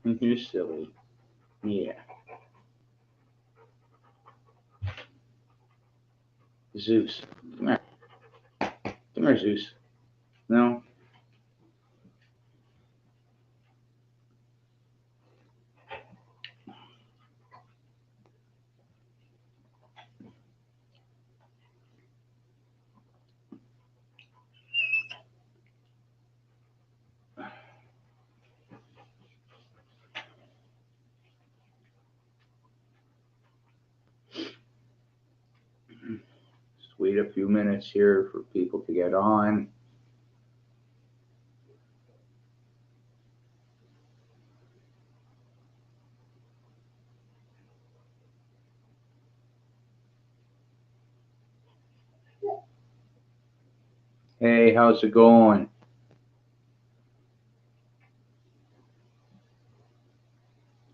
You're silly. Yeah. Zeus. Come here. Come here, Zeus. No? Just wait a few minutes here for people to get on. Hey, how's it going?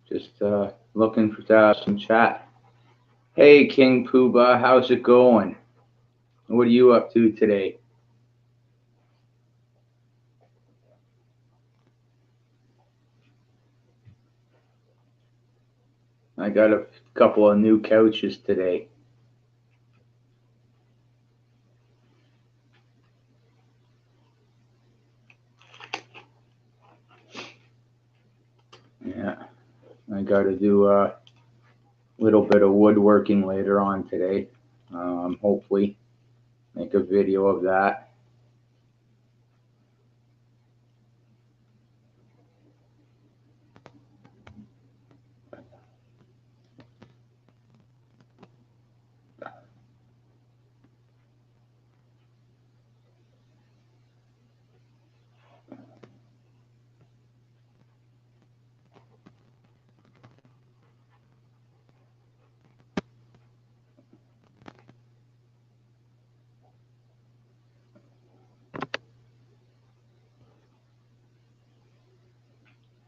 Just looking to have some chat. Hey, King Pooba, how's it going? What are you up to today? I got a couple of new couches today. Yeah, I got to do a little bit of woodworking later on today. Hopefully, make a video of that.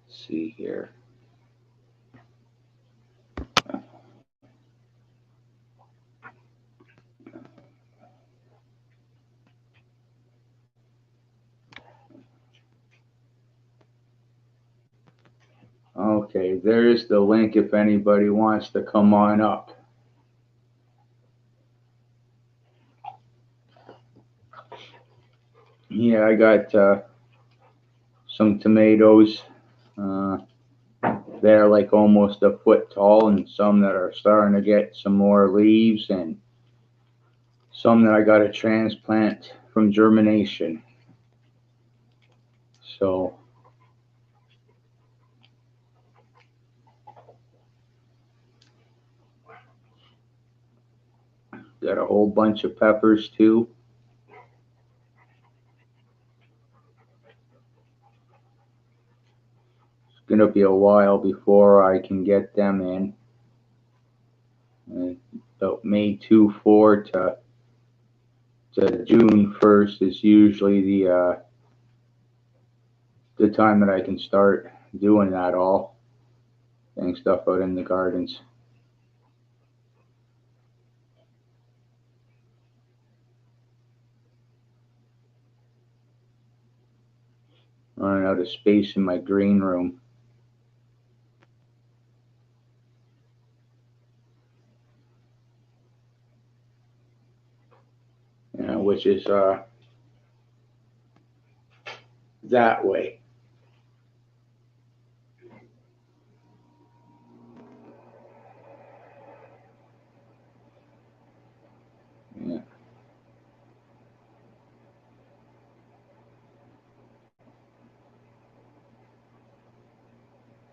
Let's see here. Okay, there's the link if anybody wants to come on up. Yeah, I got some tomatoes. Uh, they're like almost a foot tall, and some that are starting to get some more leaves, and some that I got to transplant from germination. So, got a whole bunch of peppers too. It's gonna be a while before I can get them in. About May 4 to June 1st is usually the time that I can start doing that all, getting stuff out in the gardens. Running out of space in my green room. Which is that way. Yeah.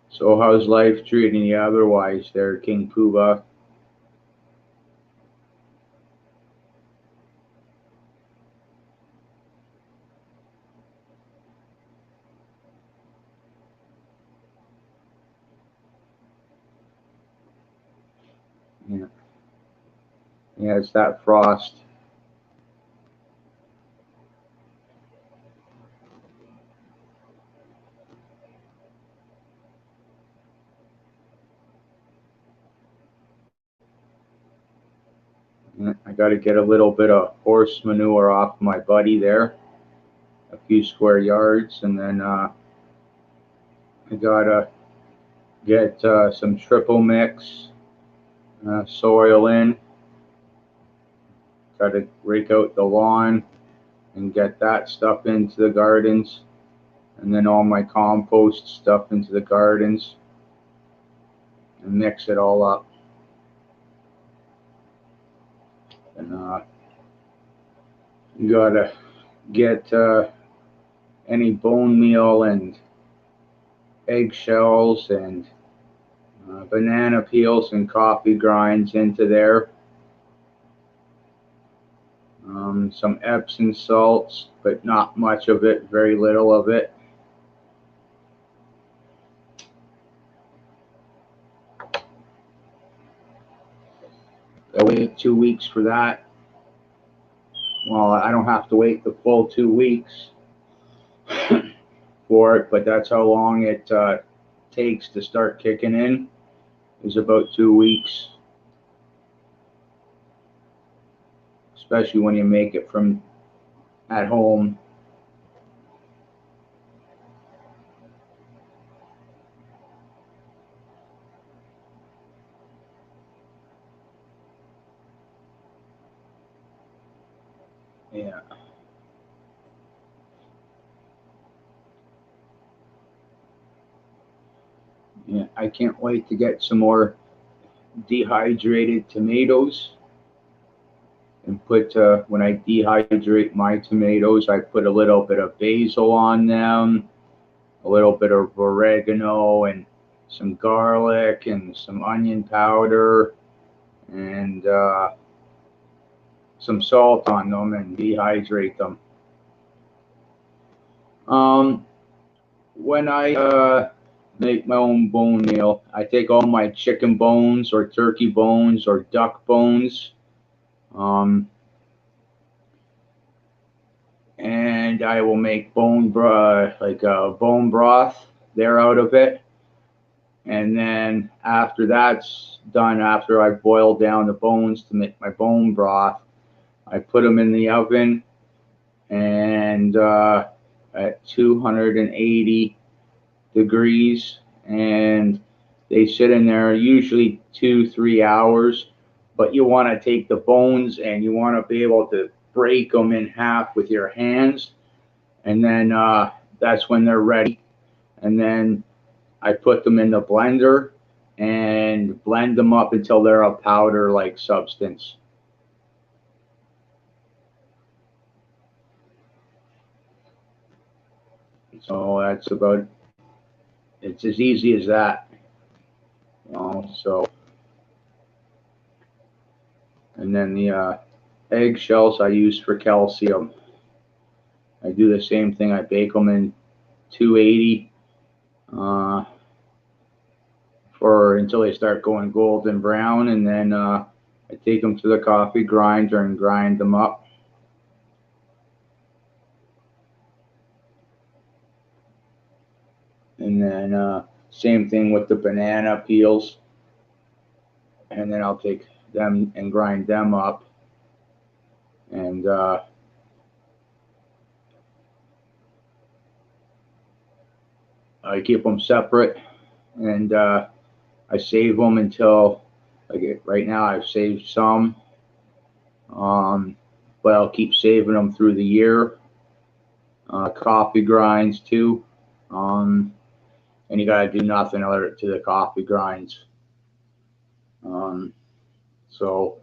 So how's life treating you otherwise there, King Pooba? Yeah. Yeah, it's that frost. Yeah, I got to get a little bit of horse manure off my buddy there, a few square yards, and then I gotta get some triple mix soil in. Try to rake out the lawn and get that stuff into the gardens, and then all my compost stuff into the gardens, and mix it all up. And you gotta get any bone meal and eggshells and banana peels and coffee grinds into there. Some Epsom salts, but not much of it, very little of it. I wait 2 weeks for that. Well, I don't have to wait the full 2 weeks for it, but that's how long it takes to start kicking in, is about 2 weeks. Especially when you make it from at home. Yeah. Yeah, I can't wait to get some more dehydrated tomatoes and put, when I dehydrate my tomatoes, I put a little bit of basil on them, a little bit of oregano and some garlic and some onion powder and some salt on them and dehydrate them. When I make my own bone meal, I take all my chicken bones or turkey bones or duck bones, and I will make bone broth, like a bone broth there out of it. And then after that's done, after I boil down the bones to make my bone broth, I put them in the oven and at 280 degrees, and they sit in there usually 2-3 hours. But you want to take the bones and you want to be able to break them in half with your hands, and then that's when they're ready. And then I put them in the blender and blend them up until they're a powder-like substance. So that's about, it's as easy as that. So, and then the eggshells I use for calcium. I do the same thing. I bake them in 280 for until they start going golden brown, and then I take them to the coffee grinder and grind them up. And then same thing with the banana peels, and then I'll take them and grind them up, and I keep them separate, and I save them until, like right now I've saved some, but I'll keep saving them through the year. Coffee grinds too, and you gotta do nothing other to the coffee grinds. So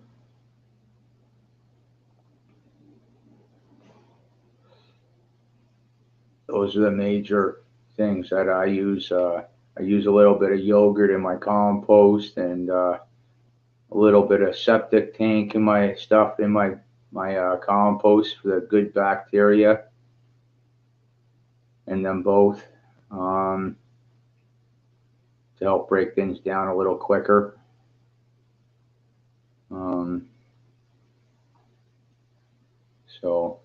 those are the major things that I use. I use a little bit of yogurt in my compost, and a little bit of septic tank in my stuff in my compost for the good bacteria, and them both, to help break things down a little quicker. So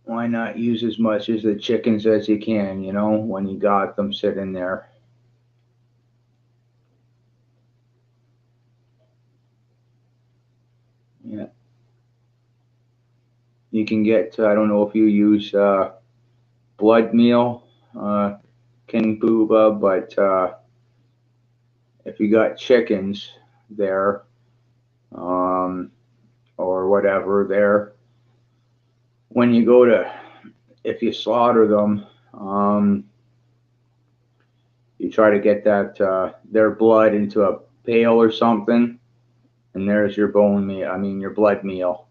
why not use as much as the chickens as you can, when you got them sitting there. Yeah. you can get, I don't know if you use blood meal, King Booba, but if you got chickens there, or whatever there, when you go to, if you slaughter them, you try to get that their blood into a pail or something, and there's your bone meal. I mean your blood meal.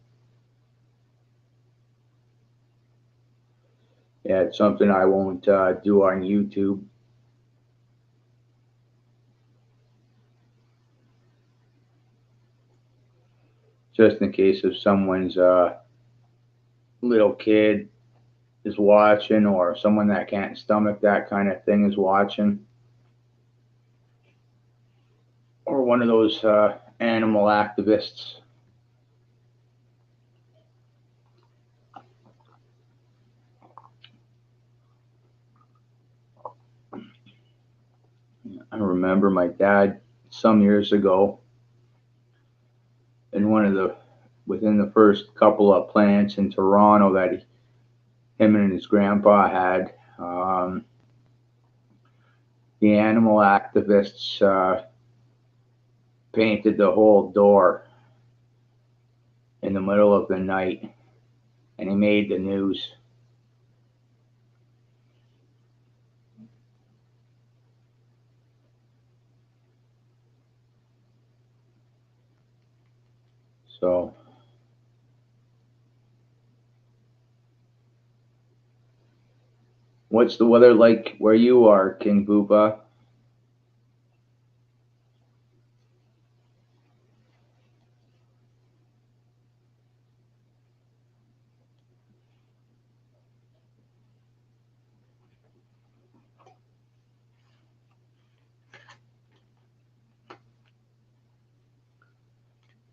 Yeah, it's something I won't do on YouTube. Just in case if someone's little kid is watching, or someone that can't stomach that kind of thing is watching, or one of those animal activists. I remember my dad some years ago in one of the within the first couple of plants in Toronto that him and his grandpa had. The animal activists painted the whole door in the middle of the night, and he made the news. So, what's the weather like where you are, King Booba?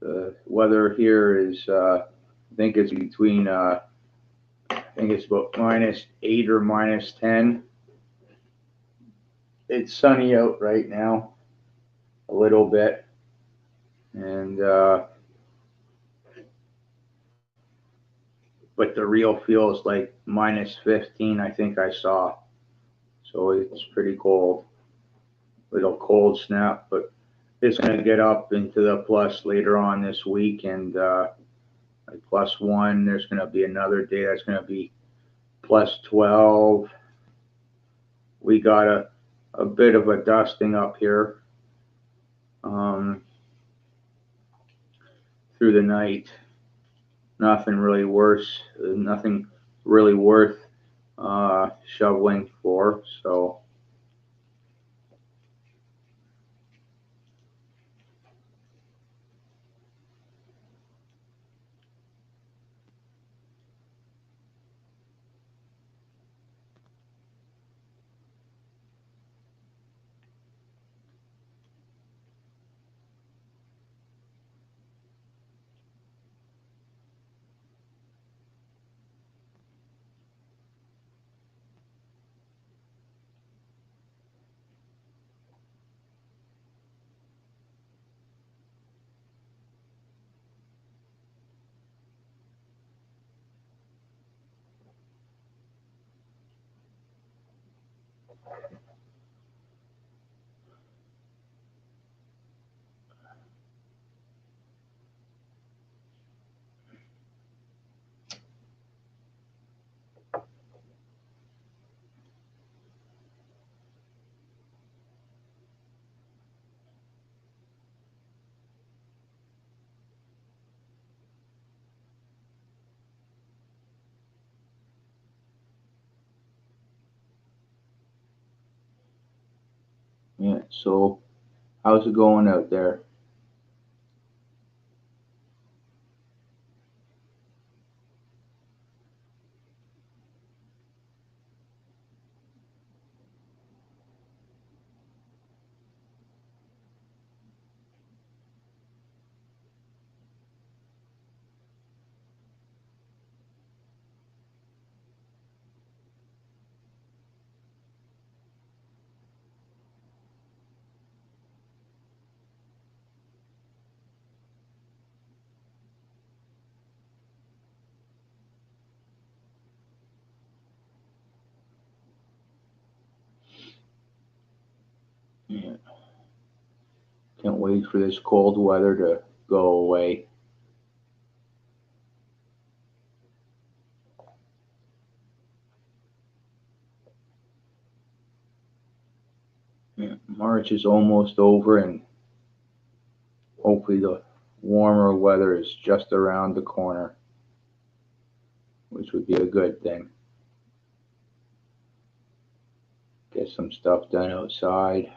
The weather here is, I think it's between, I think it's about -8 or -10. It's sunny out right now, a little bit, and but the real feel is like -15. I think I saw, so it's pretty cold. Little cold snap, but it's going to get up into the plus later on this week, and like +1. There's going to be another day that's going to be +12. We got a bit of a dusting up here through the night. Nothing really worse, nothing really worth shoveling for. So yeah, so how's it going out there? Yeah. Can't wait for this cold weather to go away. Yeah. March is almost over, and hopefully the warmer weather is just around the corner, which would be a good thing. Get some stuff done outside.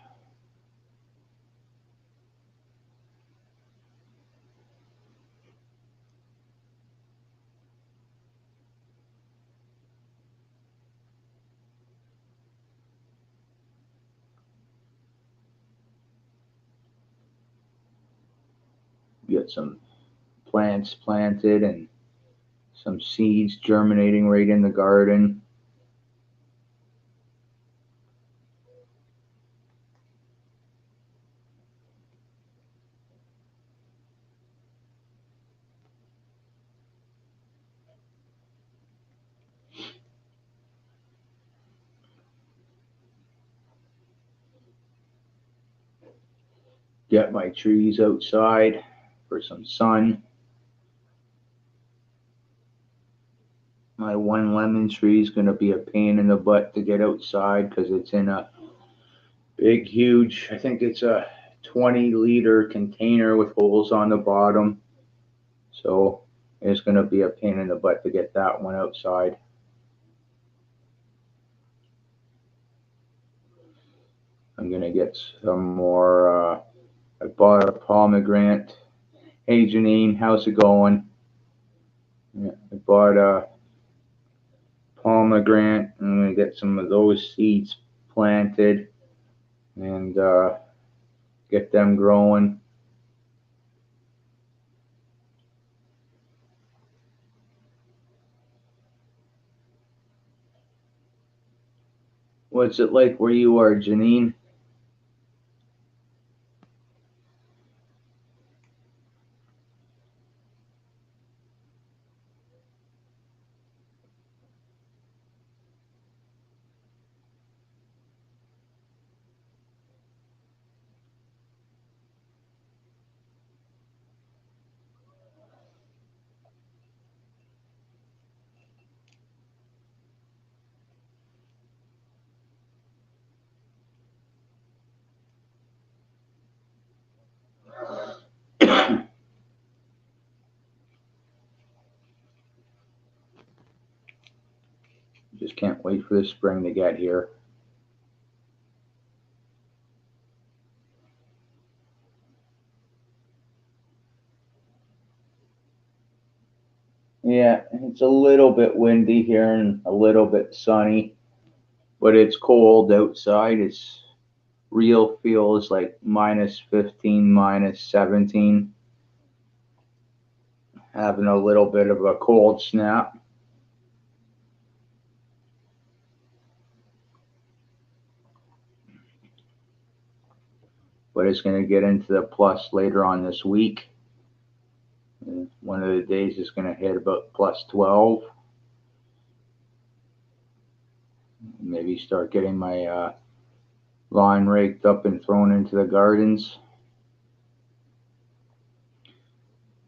Get some plants planted and some seeds germinating right in the garden. Get my trees outside for some sun. My one lemon tree is going to be a pain in the butt to get outside because it's in a big, huge, I think it's a 20-liter container with holes on the bottom. So it's going to be a pain in the butt to get that one outside. I'm going to get some more. I bought a pomegranate. Hey Janine, how's it going? Yeah, I bought a pomegranate. I'm going to get some of those seeds planted and get them growing. What's it like where you are, Janine? Just can't wait for the spring to get here. Yeah, it's a little bit windy here and a little bit sunny, but it's cold outside. It's real feels like -15, -17. Having a little bit of a cold snap. But it's going to get into the plus later on this week. One of the days is going to hit about +12. Maybe start getting my lawn raked up and thrown into the gardens.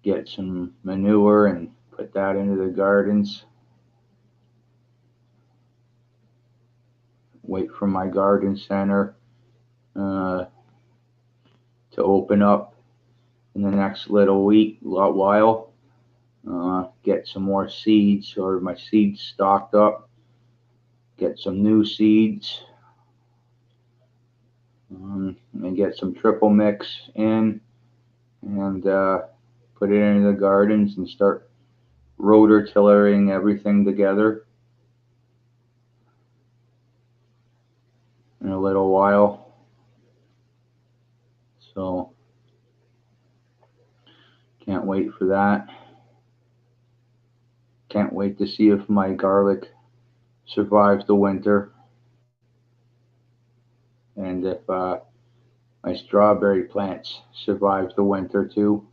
Get some manure and put that into the gardens. Wait for my garden center to open up in the next little while. Get some more seeds or my seeds stocked up. Get some new seeds. And get some triple mix in and put it into the gardens and start rototillering everything together in a little while. So can't wait for that. Can't wait to see if my garlic survives the winter and if my strawberry plants survive the winter too.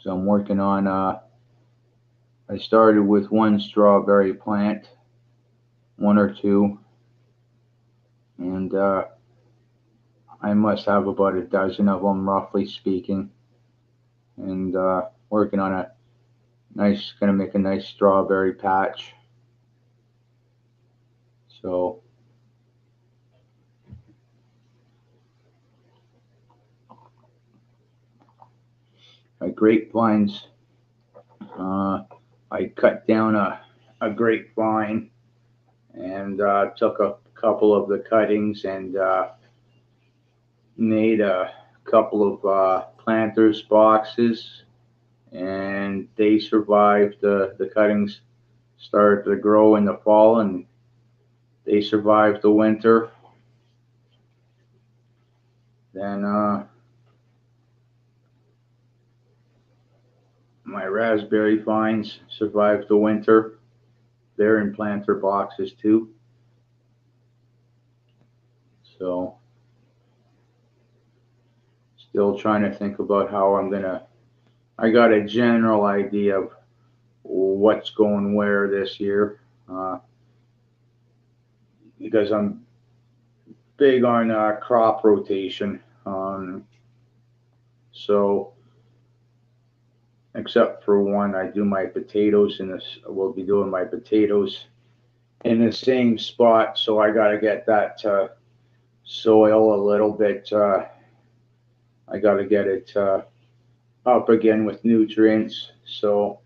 So I'm working on I started with one strawberry plant, one or two, and I must have about a dozen of them, roughly speaking, and working on a nice, gonna make a nice strawberry patch. So my grapevines, I cut down a grapevine and took a couple of the cuttings and made a couple of planters boxes, and they survived. The cuttings started to grow in the fall, and they survived the winter. Then my raspberry vines survived the winter. They're in planter boxes too. So still trying to think about how I'm gonna. I got a general idea of what's going where this year, because I'm big on crop rotation. So except for one, I do my potatoes in this. We'll be doing my potatoes in the same spot, so I got to get that soil a little bit. I got to get it up again with nutrients. So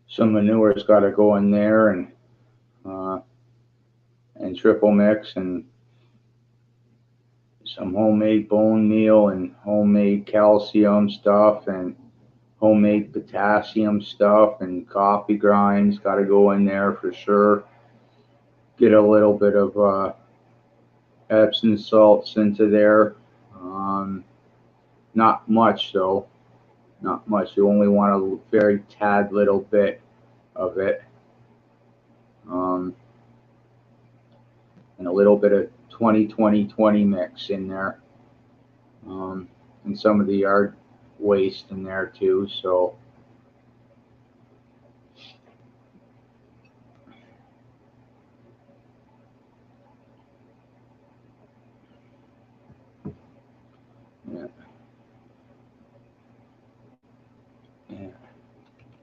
some manure's got to go in there, and triple mix, and some homemade bone meal and homemade calcium stuff and homemade potassium stuff and coffee grinds got to go in there for sure. Get a little bit of Epsom salts into there. Not much though, not much. You only want a very tad little bit of it. And a little bit of 20-20-20 mix in there. And some of the yard waste in there too. So yeah. Yeah.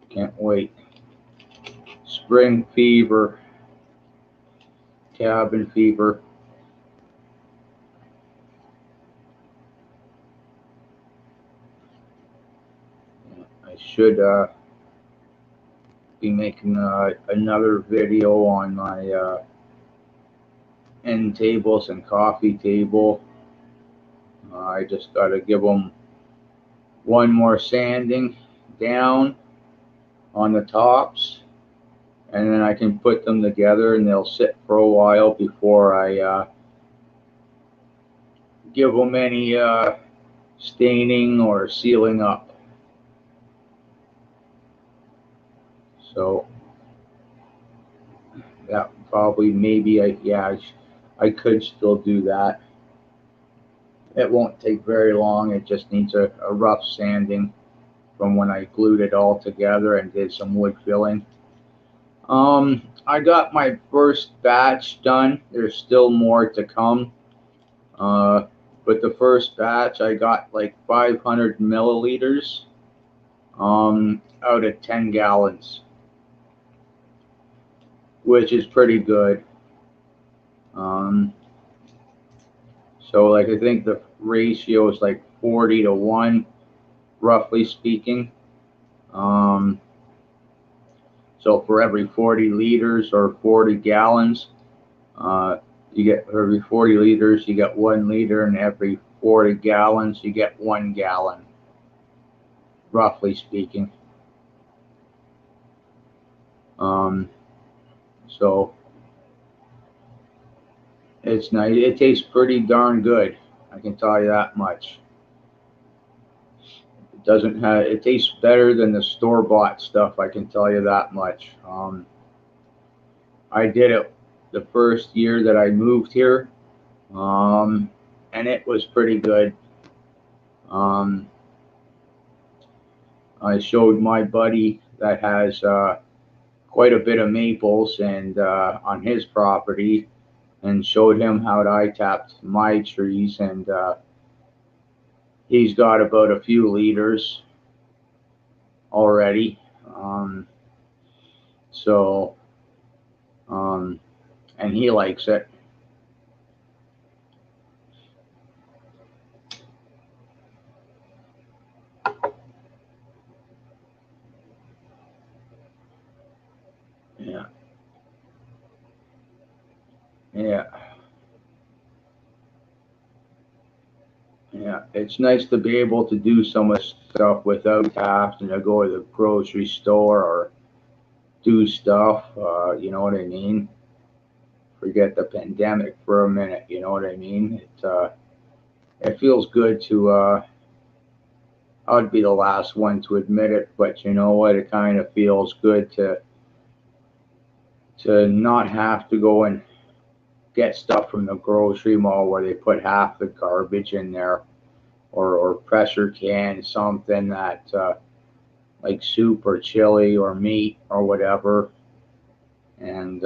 Can't wait. Spring fever, cabin fever. I should be making another video on my end tables and coffee table. I just got to give them one more sanding down on the tops, and then I can put them together and they'll sit for a while before I give them any staining or sealing up. So that probably maybe I could still do that. It won't take very long. It just needs a rough sanding from when I glued it all together and did some wood filling. I got my first batch done. There's still more to come. But the first batch I got like 500 milliliters out of 10 gallons, which is pretty good. So like I think the ratio is like 40-1, roughly speaking. So for every 40 liters or 40 gallons, you get every 40 liters you get 1 liter, and every 40 gallons you get 1 gallon, roughly speaking. So it's nice. It tastes pretty darn good, I can tell you that much. It doesn't have. It tastes better than the store-bought stuff, I can tell you that much. I did it the first year that I moved here, and it was pretty good. I showed my buddy that has quite a bit of maples and on his property, and showed him how I tapped my trees, and he's got about a few liters already. So, um, and he likes it. Yeah, yeah, yeah. It's nice to be able to do so much stuff without having to go to the grocery store or do stuff. You know what I mean? Forget the pandemic for a minute. You know what I mean? It feels good to. I would be the last one to admit it, but you know what? It kind of feels good to not have to go and get stuff from the grocery mall where they put half the garbage in there, or pressure can something that like soup or chili or meat or whatever, and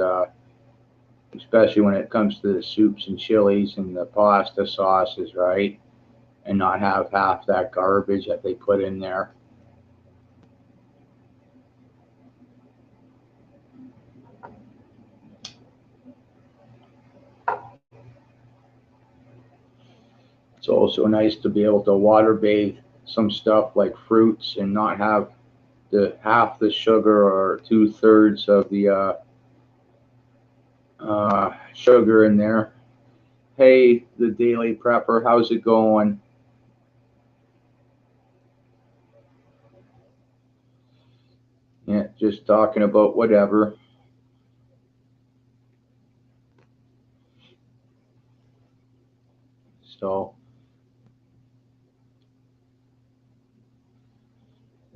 especially when it comes to the soups and chilies and the pasta sauces, right? And not have half that garbage that they put in there. It's also nice to be able to water bathe some stuff like fruits and not have the half the sugar or 2/3 of the sugar in there. Hey, the Daily Prepper, how's it going? Yeah, just talking about whatever. So,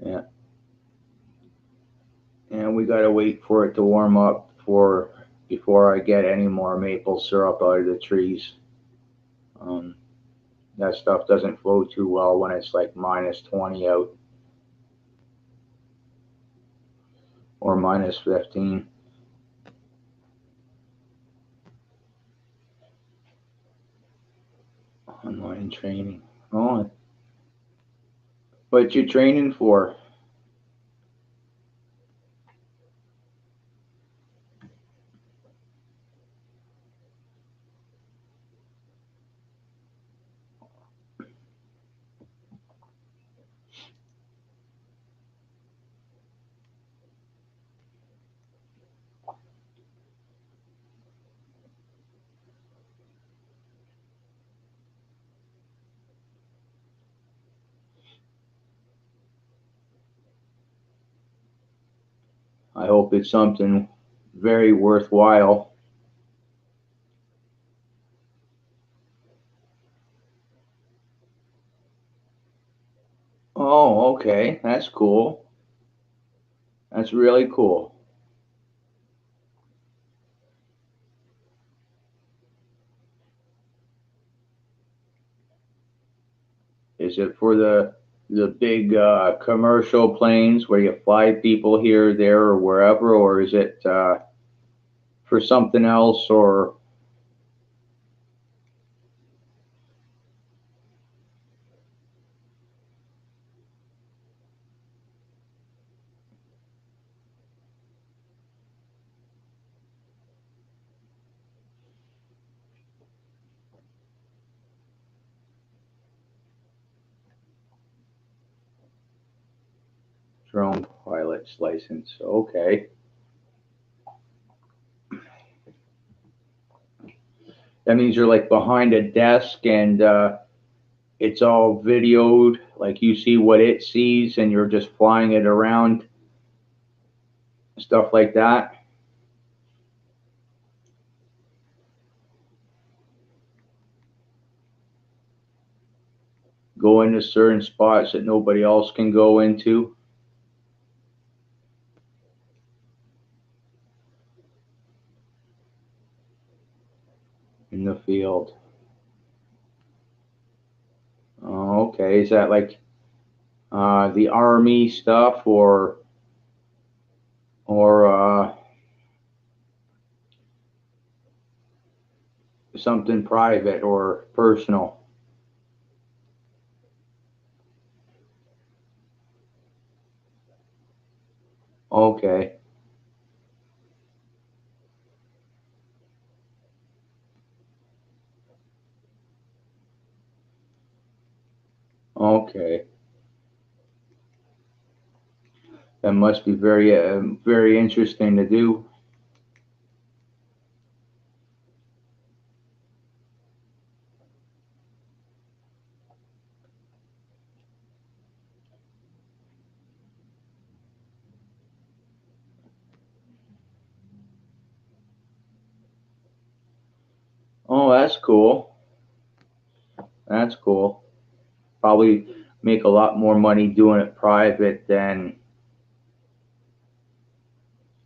yeah, and we gotta wait for it to warm up for before I get any more maple syrup out of the trees. Um, that stuff doesn't flow too well when it's like -20 out or -15. Online training. Oh, what you training for? I hope it's something very worthwhile. Oh, okay. That's cool. That's really cool. Is it for the big commercial planes where you fly people here, there, or wherever, or is it for something else? Or drone pilot's license? Okay, that means you're like behind a desk and it's all videoed, like you see what it sees, and you're just flying it around, stuff like that. Go into certain spots that nobody else can go into in the field. Oh, okay, is that like the army stuff, or something private or personal. Okay. Okay. That must be very interesting to do. Oh, that's cool. That's cool. Probably make a lot more money doing it private than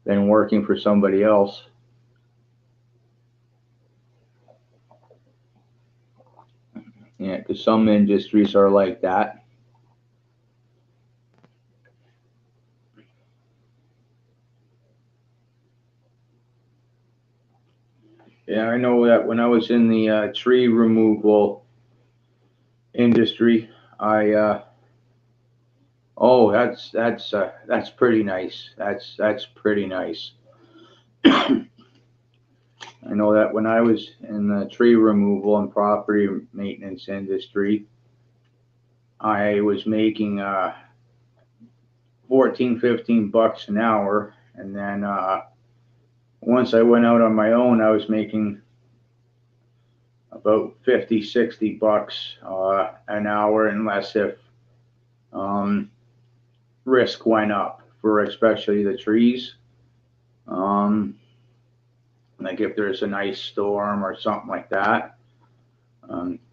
working for somebody else. Yeah, because some industries are like that. Yeah, I know that when I was in the tree removal industry, I oh, that's pretty nice. That's pretty nice. I know that when I was in the tree removal and property maintenance industry, I was making 14, 15 bucks an hour, and then once I went out on my own, I was making about 50, 60 bucks an hour, unless if um, risk went up for especially the trees. Um, like if there's an ice storm or something like that,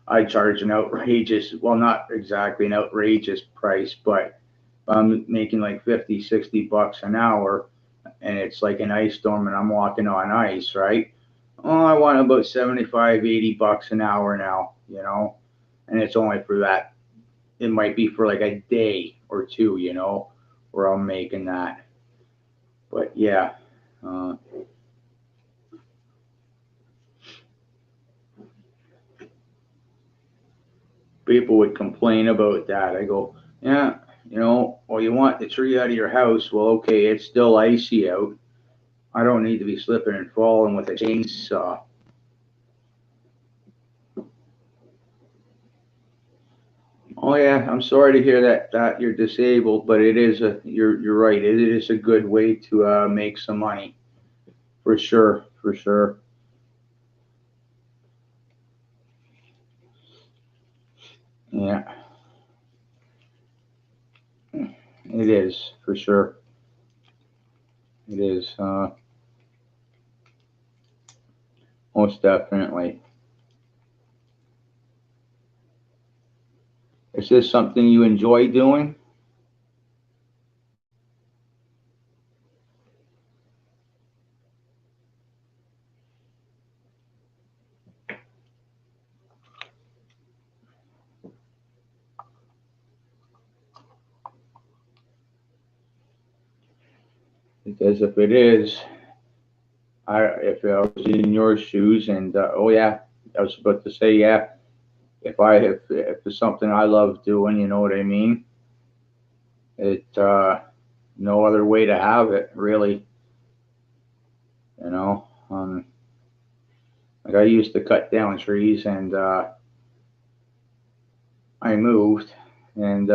I charge an outrageous, well, not exactly an outrageous price, but I'm making like 50, 60 bucks an hour and it's like an ice storm and I'm walking on ice, right? Oh, I want about 75, 80 bucks an hour now, and it's only for that. It might be for like a day or two, where I'm making that. But yeah, uh, people would complain about that. I go, yeah, well, you want the tree out of your house. Well, okay, it's still icy out. I don't need to be slipping and falling with a chainsaw. Oh yeah, I'm sorry to hear that you're disabled, but you're right. It is a good way to make some money for sure, for sure. Yeah, it is for sure. It is most definitely. Is this something you enjoy doing? Because if it is, if I was in your shoes, and oh yeah, I was about to say yeah. If it's something I love doing, you know what I mean. It no other way to have it really. You know, like I used to cut down trees, and I moved, and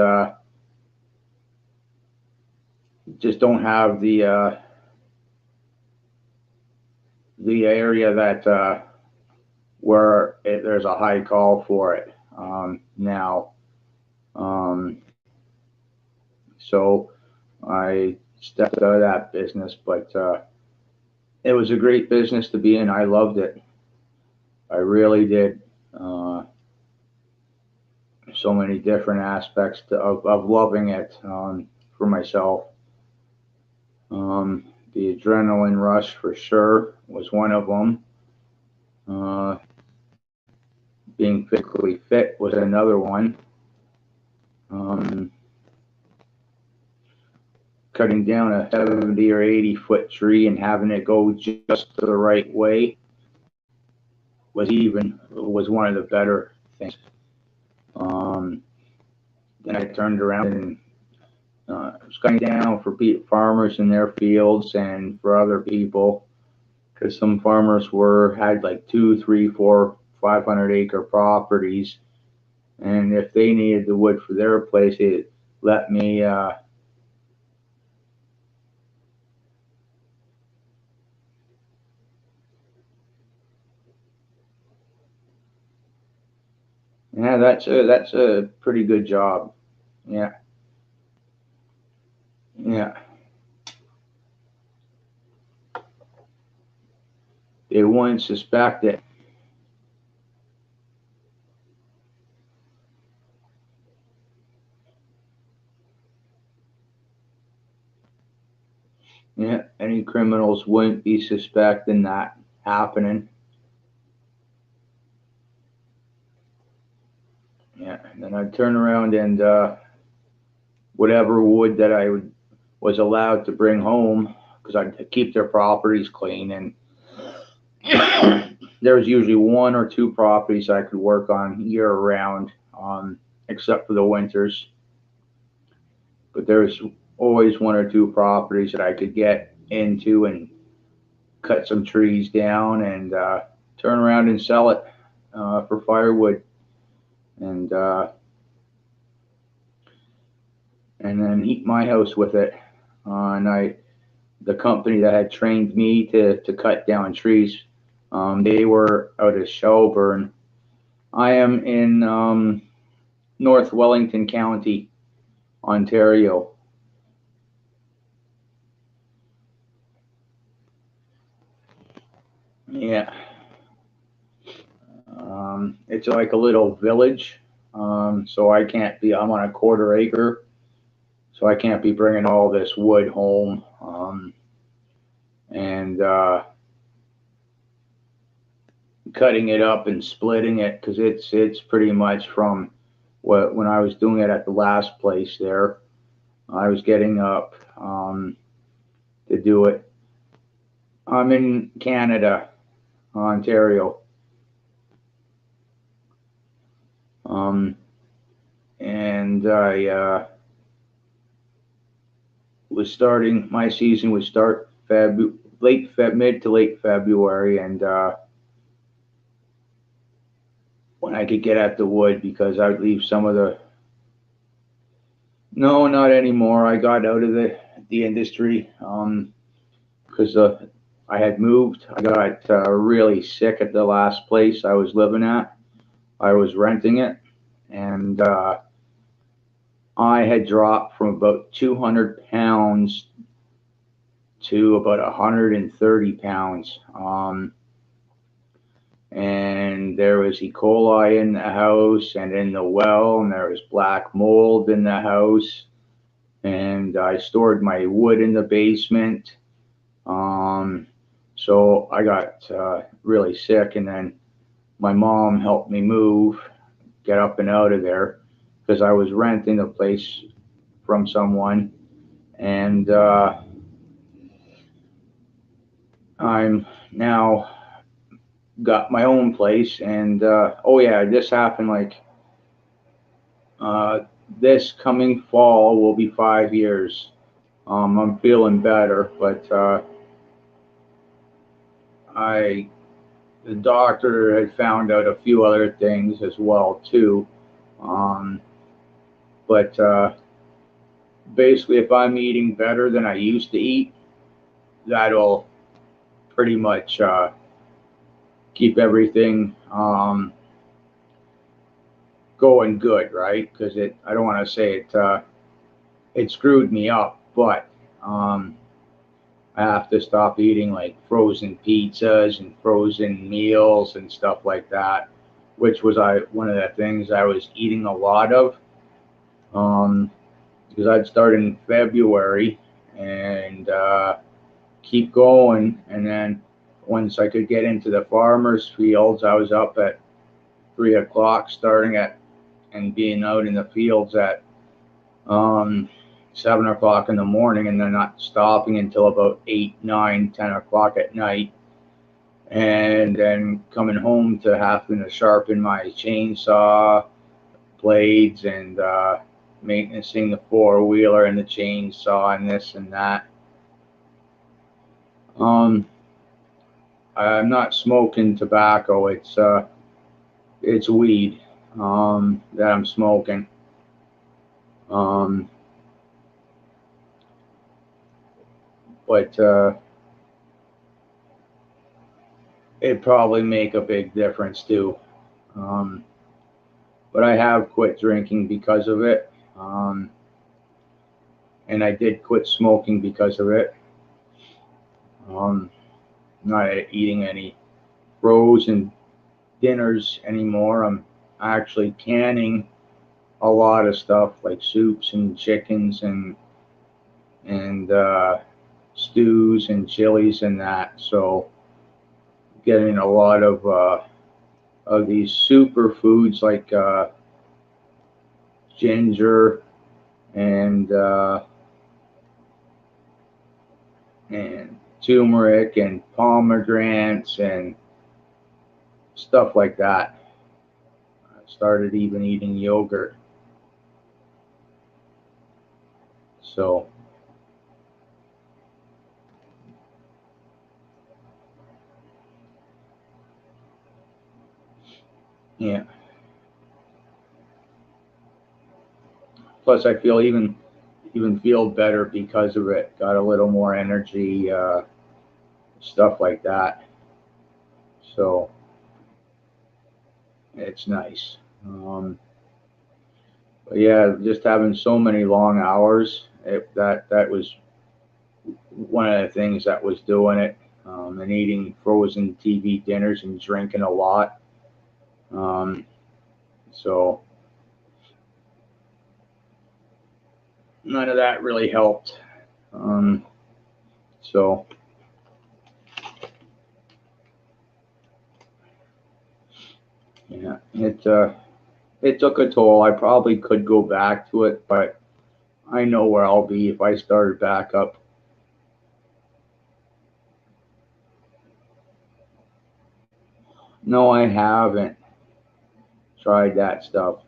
just don't have the area that where there's a high call for it now. Um, so I stepped out of that business, but it was a great business to be in. I loved it. I really did. Uh, so many different aspects of loving it for myself. The adrenaline rush for sure was one of them. Uh, being physically fit was another one. Um, cutting down a 70 or 80 foot tree and having it go just the right way. was one of the better things. Then I turned around and was cutting down for farmers in their fields and for other people, because some farmers had like 2, 3, 4, 500-acre properties, and if they needed the wood for their place, it let me yeah, that's a pretty good job. Yeah, yeah. They wouldn't suspect it. Yeah, any criminals wouldn't be suspecting that happening. Yeah, and then I'd turn around and whatever wood that was allowed to bring home, because I'd keep their properties clean, and there was usually 1 or 2 properties I could work on year round, except for the winters. But there was always 1 or 2 properties that I could get into and cut some trees down and turn around and sell it for firewood, and then heat my house with it. The company that had trained me to cut down trees, they were out of Shelburne. I am in North Wellington County, Ontario. Yeah. It's like a little village, so I'm on a 1/4 acre, so I can't be bringing all this wood home, and cutting it up and splitting it, because it's pretty much from when I was doing it at the last place there. I was getting up to do it. I'm in Canada, Ontario, and I was starting my season would start mid to late February, and when I could get at the wood, because I would leave some of the. No, not anymore. I got out of the industry because I had moved. I got really sick at the last place I was living at. I was renting it, and I had dropped from about 200 pounds to about 130 pounds. And there was E. coli in the house and in the well, and there was black mold in the house. And I stored my wood in the basement. So I got really sick, and then my mom helped me move, get up and out of there, because I was renting the place from someone, and I'm now got my own place. And oh yeah, this happened like this coming fall will be 5 years. I'm feeling better, but I the doctor had found out a few other things as well too. Um, but basically, if I'm eating better than I used to eat, that'll pretty much keep everything going good, right? Because I don't want to say it screwed me up, but I have to stop eating like frozen pizzas and frozen meals and stuff like that, which was one of the things I was eating a lot of. Because I'd start in February and keep going, and then once I could get into the farmers' fields, I was up at 3 o'clock, starting at and being out in the fields at 7 o'clock in the morning, and then not stopping until about 8, 9, 10 o'clock at night. and then coming home to having to sharpen my chainsaw blades and maintaining the four-wheeler and the chainsaw and this and that. I'm not smoking tobacco. It's weed that I'm smoking. But it probably make a big difference too. But I have quit drinking because of it. And I did quit smoking because of it. Not eating any frozen dinners anymore. I'm actually canning a lot of stuff like soups and chickens and stews and chilies and that. So getting a lot of these superfoods like ginger and turmeric and pomegranates and stuff like that. I started even eating yogurt. So yeah. Plus, I feel even feel better because of it. Got a little more energy, stuff like that. So it's nice. But yeah, just having so many long hours. That was one of the things that was doing it. And eating frozen TV dinners and drinking a lot. So none of that really helped. So yeah, it took a toll. I probably could go back to it, but I know where I'll be if I started back up. No, I haven't tried that stuff.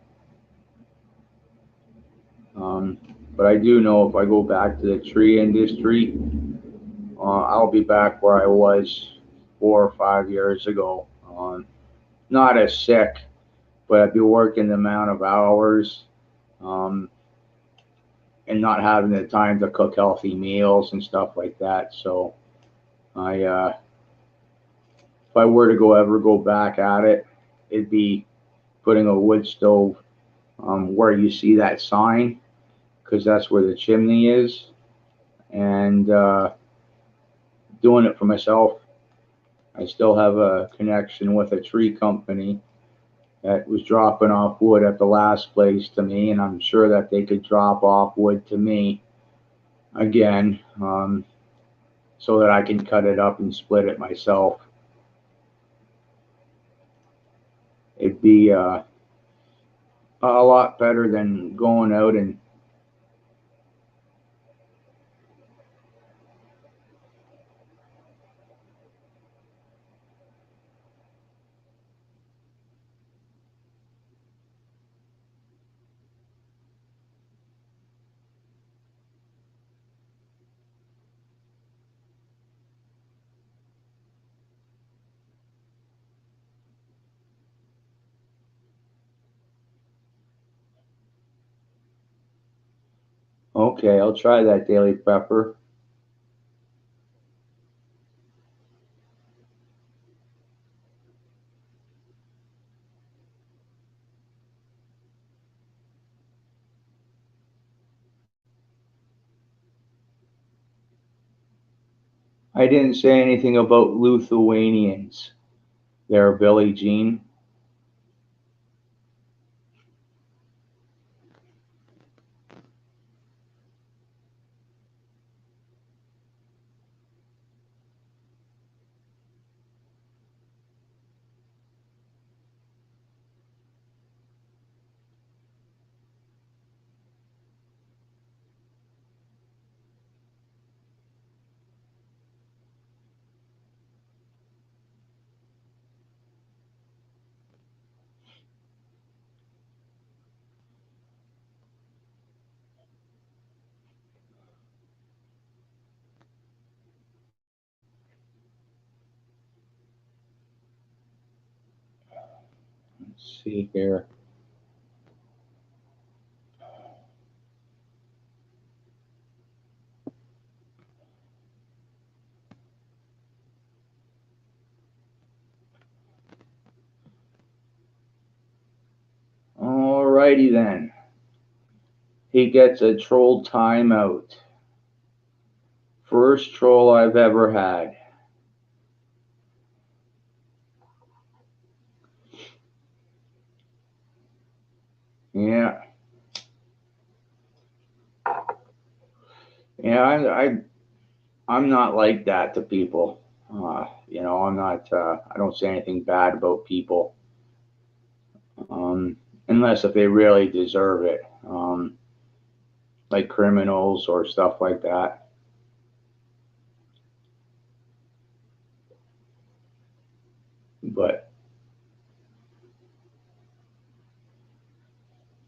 Um, but I do know if I go back to the tree industry, I'll be back where I was 4 or 5 years ago. Not as sick, but I'd be working the amount of hours um, and not having the time to cook healthy meals and stuff like that. So if I were to ever go back at it, it'd be putting a wood stove where you see that sign, because that's where the chimney is, and doing it for myself. I still have a connection with a tree company that was dropping off wood at the last place to me, and I'm sure that they could drop off wood to me again, so that I can cut it up and split it myself. It'd be a lot better than going out and okay, I'll try that daily prepper. I didn't say anything about Lithuanians there, Billie Jean. see here. Alrighty then. He gets a troll timeout. First troll I've ever had. Yeah. Yeah, I'm not like that to people. I'm not. I don't say anything bad about people, um, unless if they really deserve it, like criminals or stuff like that. But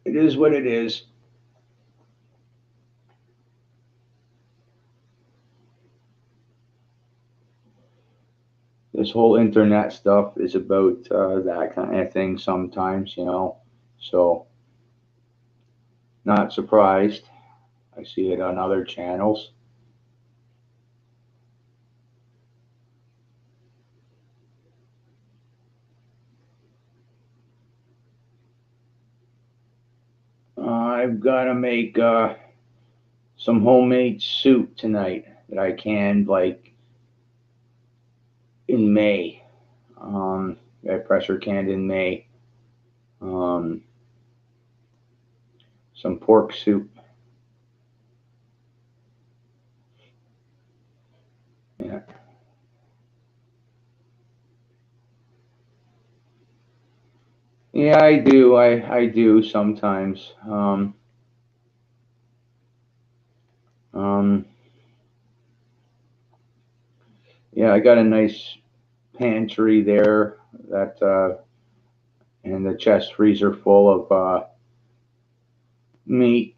it is what it is. This whole internet stuff is about that kind of thing sometimes, So, not surprised. I see it on other channels. I've got to make some homemade soup tonight that I canned like in May. I pressure canned in May. Um, some pork soup. Yeah. Yeah, I do. I do sometimes. Um, yeah, I got a nice pantry there that and the chest freezer full of meat.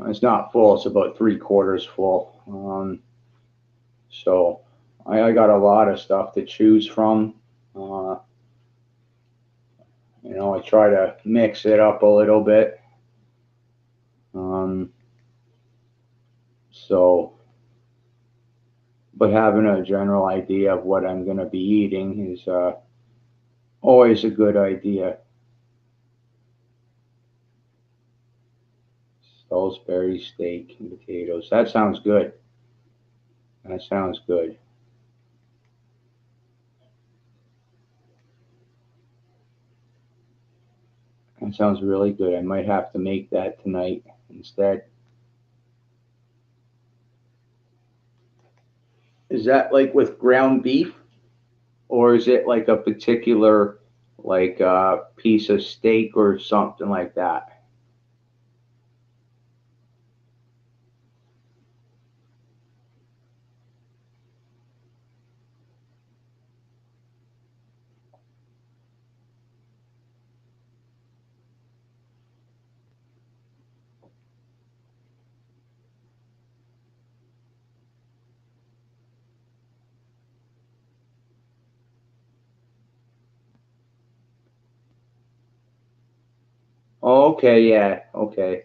It's not full; it's about 3/4 full. So I got a lot of stuff to choose from. Uh, I try to mix it up a little bit. Um, so, but having a general idea of what I'm going to be eating is always a good idea. Salisbury steak and potatoes. That sounds good. That sounds good. That sounds really good. I might have to make that tonight instead. Is that like with ground beef, or is it like a particular like piece of steak or something like that? Oh, okay, yeah, okay.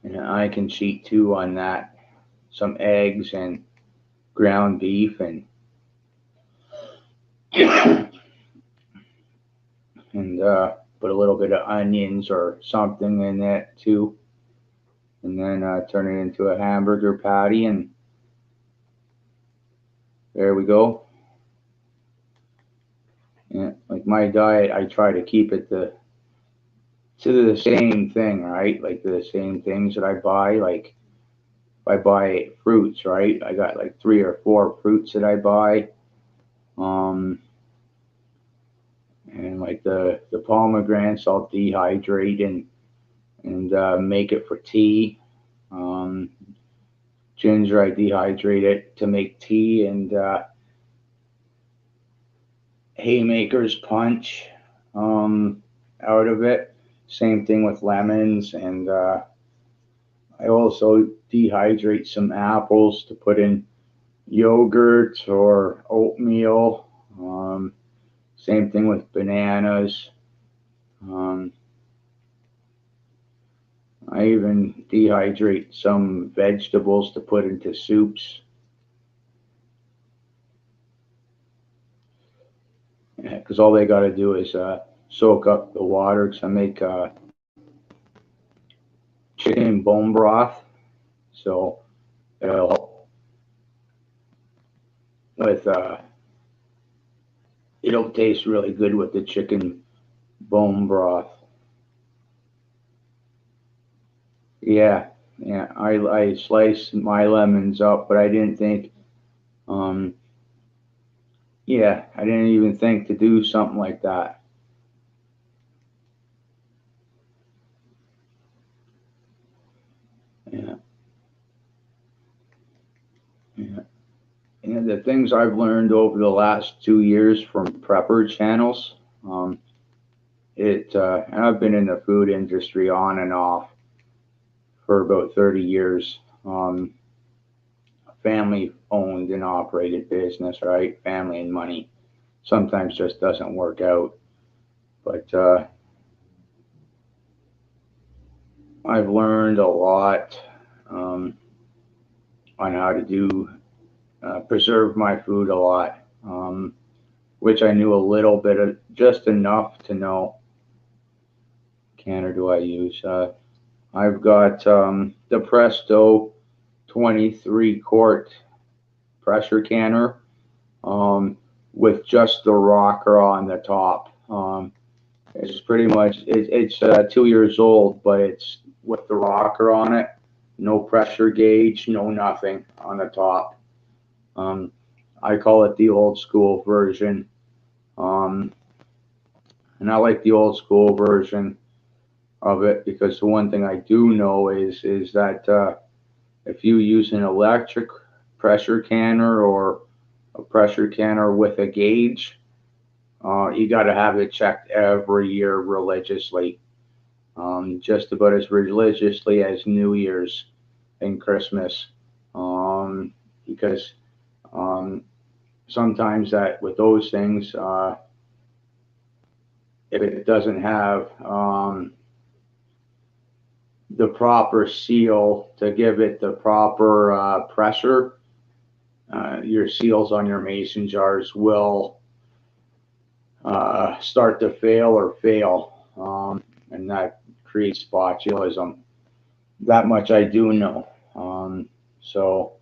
And I can cheat too on that. Some eggs and ground beef and and put a little bit of onions or something in that too, and then turn it into a hamburger patty, and there we go. Yeah, like my diet, I try to keep it to the same thing, right? Like the same things that I buy. Like if I buy fruits, right? I got like 3 or 4 fruits that I buy. Um, and like the pomegranates, I'll dehydrate and make it for tea. Um, Ginger, I dehydrate it to make tea and haymakers punch out of it. Same thing with lemons, and I also dehydrate some apples to put in yogurt or oatmeal. Same thing with bananas. Um, I even dehydrate some vegetables to put into soups. Because all they got to do is soak up the water. Because I make chicken bone broth, so it'll help with it'll taste really good with the chicken bone broth. Yeah, yeah. I sliced my lemons up, but I didn't think. Um, yeah, I didn't even think to do something like that. Yeah, yeah. And the things I've learned over the last 2 years from prepper channels, um, and I've been in the food industry on and off for about 30 years. Family owned and operated business, right? Family and money sometimes just doesn't work out. But I've learned a lot um, on how to do preserve my food a lot, which I knew a little bit of, just enough to know. Canner do I use? I've got the Presto 23 quart pressure canner um, with just the rocker on the top. It's pretty much it's 2 years old, but it's with the rocker on it. No pressure gauge, no nothing on the top. Um, I call it the old school version, um, and I like the old school version of it because the one thing I do know is that if you use an electric pressure canner or a pressure canner with a gauge, you got to have it checked every year religiously, just about as religiously as New Year's and Christmas, because um, sometimes that with those things, if it doesn't have the proper seal to give it the proper pressure, your seals on your mason jars will start to fail or fail, and that creates botulism. That much I do know. So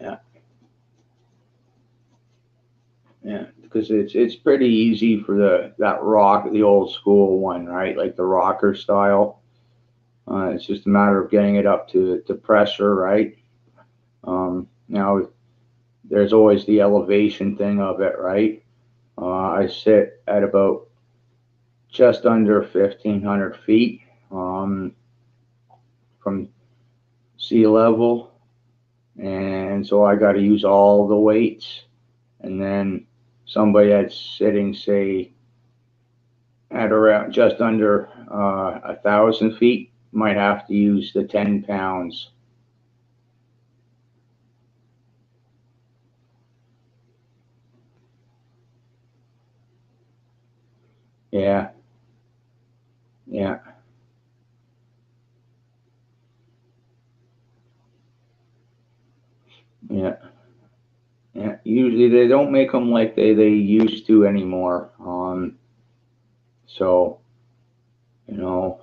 yeah, yeah, because it's pretty easy for the old school one, right? Like the rocker style. It's just a matter of getting it up to pressure, right? Now there's always the elevation thing of it, right? I sit at about just under 1,500 feet from sea level, and so I got to use all the weights. And then somebody that's sitting, say, at around just under 1,000 feet might have to use the 10 pounds. Yeah, yeah, yeah, yeah. Usually they don't make them like they used to anymore. So you know,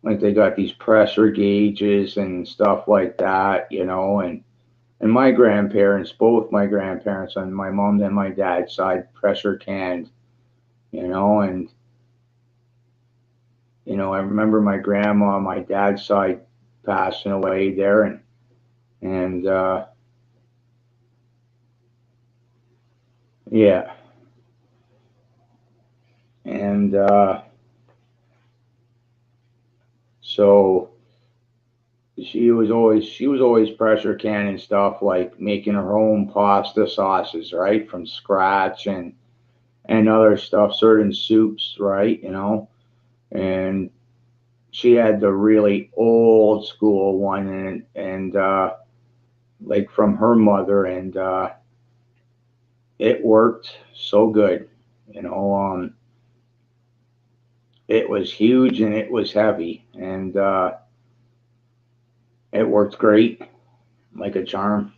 like they got these pressure gauges and stuff like that, and my grandparents, both my grandparents on my mom and my dad's side, pressure canned, and I remember my grandma on my dad's side passing away there, and yeah, and so she was always pressure canning stuff like making her own pasta sauces, right, from scratch, and other stuff, certain soups, right, and she had the really old school one, and like from her mother, and it worked so good. You know, it was huge and it was heavy, and it worked great, like a charm.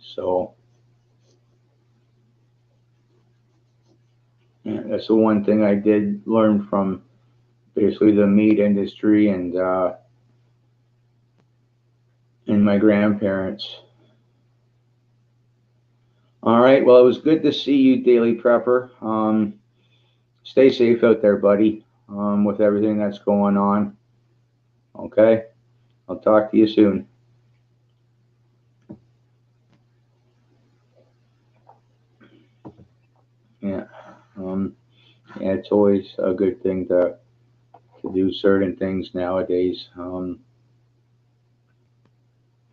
So yeah, that's the one thing I did learn from basically the meat industry and my grandparents. All right, well, it was good to see you, Daily Prepper. Stay safe out there, buddy, with everything that's going on. Okay, I'll talk to you soon. Yeah, yeah, it's always a good thing to do certain things nowadays,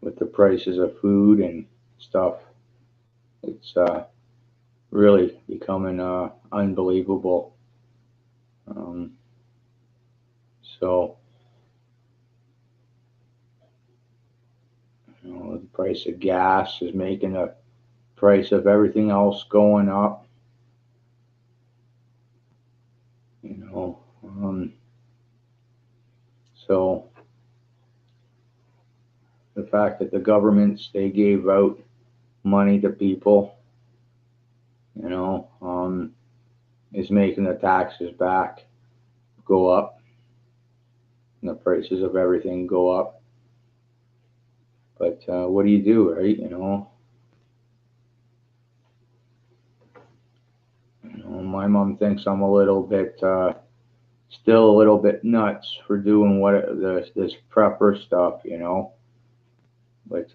with the prices of food and stuff. It's really becoming unbelievable. Um, so, the price of gas is making the price of everything else going up. You know, so the fact that the governments they gave out money to people, you know, is making the taxes back go up, and the prices of everything go up. But what do you do, right? My mom thinks I'm a little bit, still a little bit nuts for doing this prepper stuff, But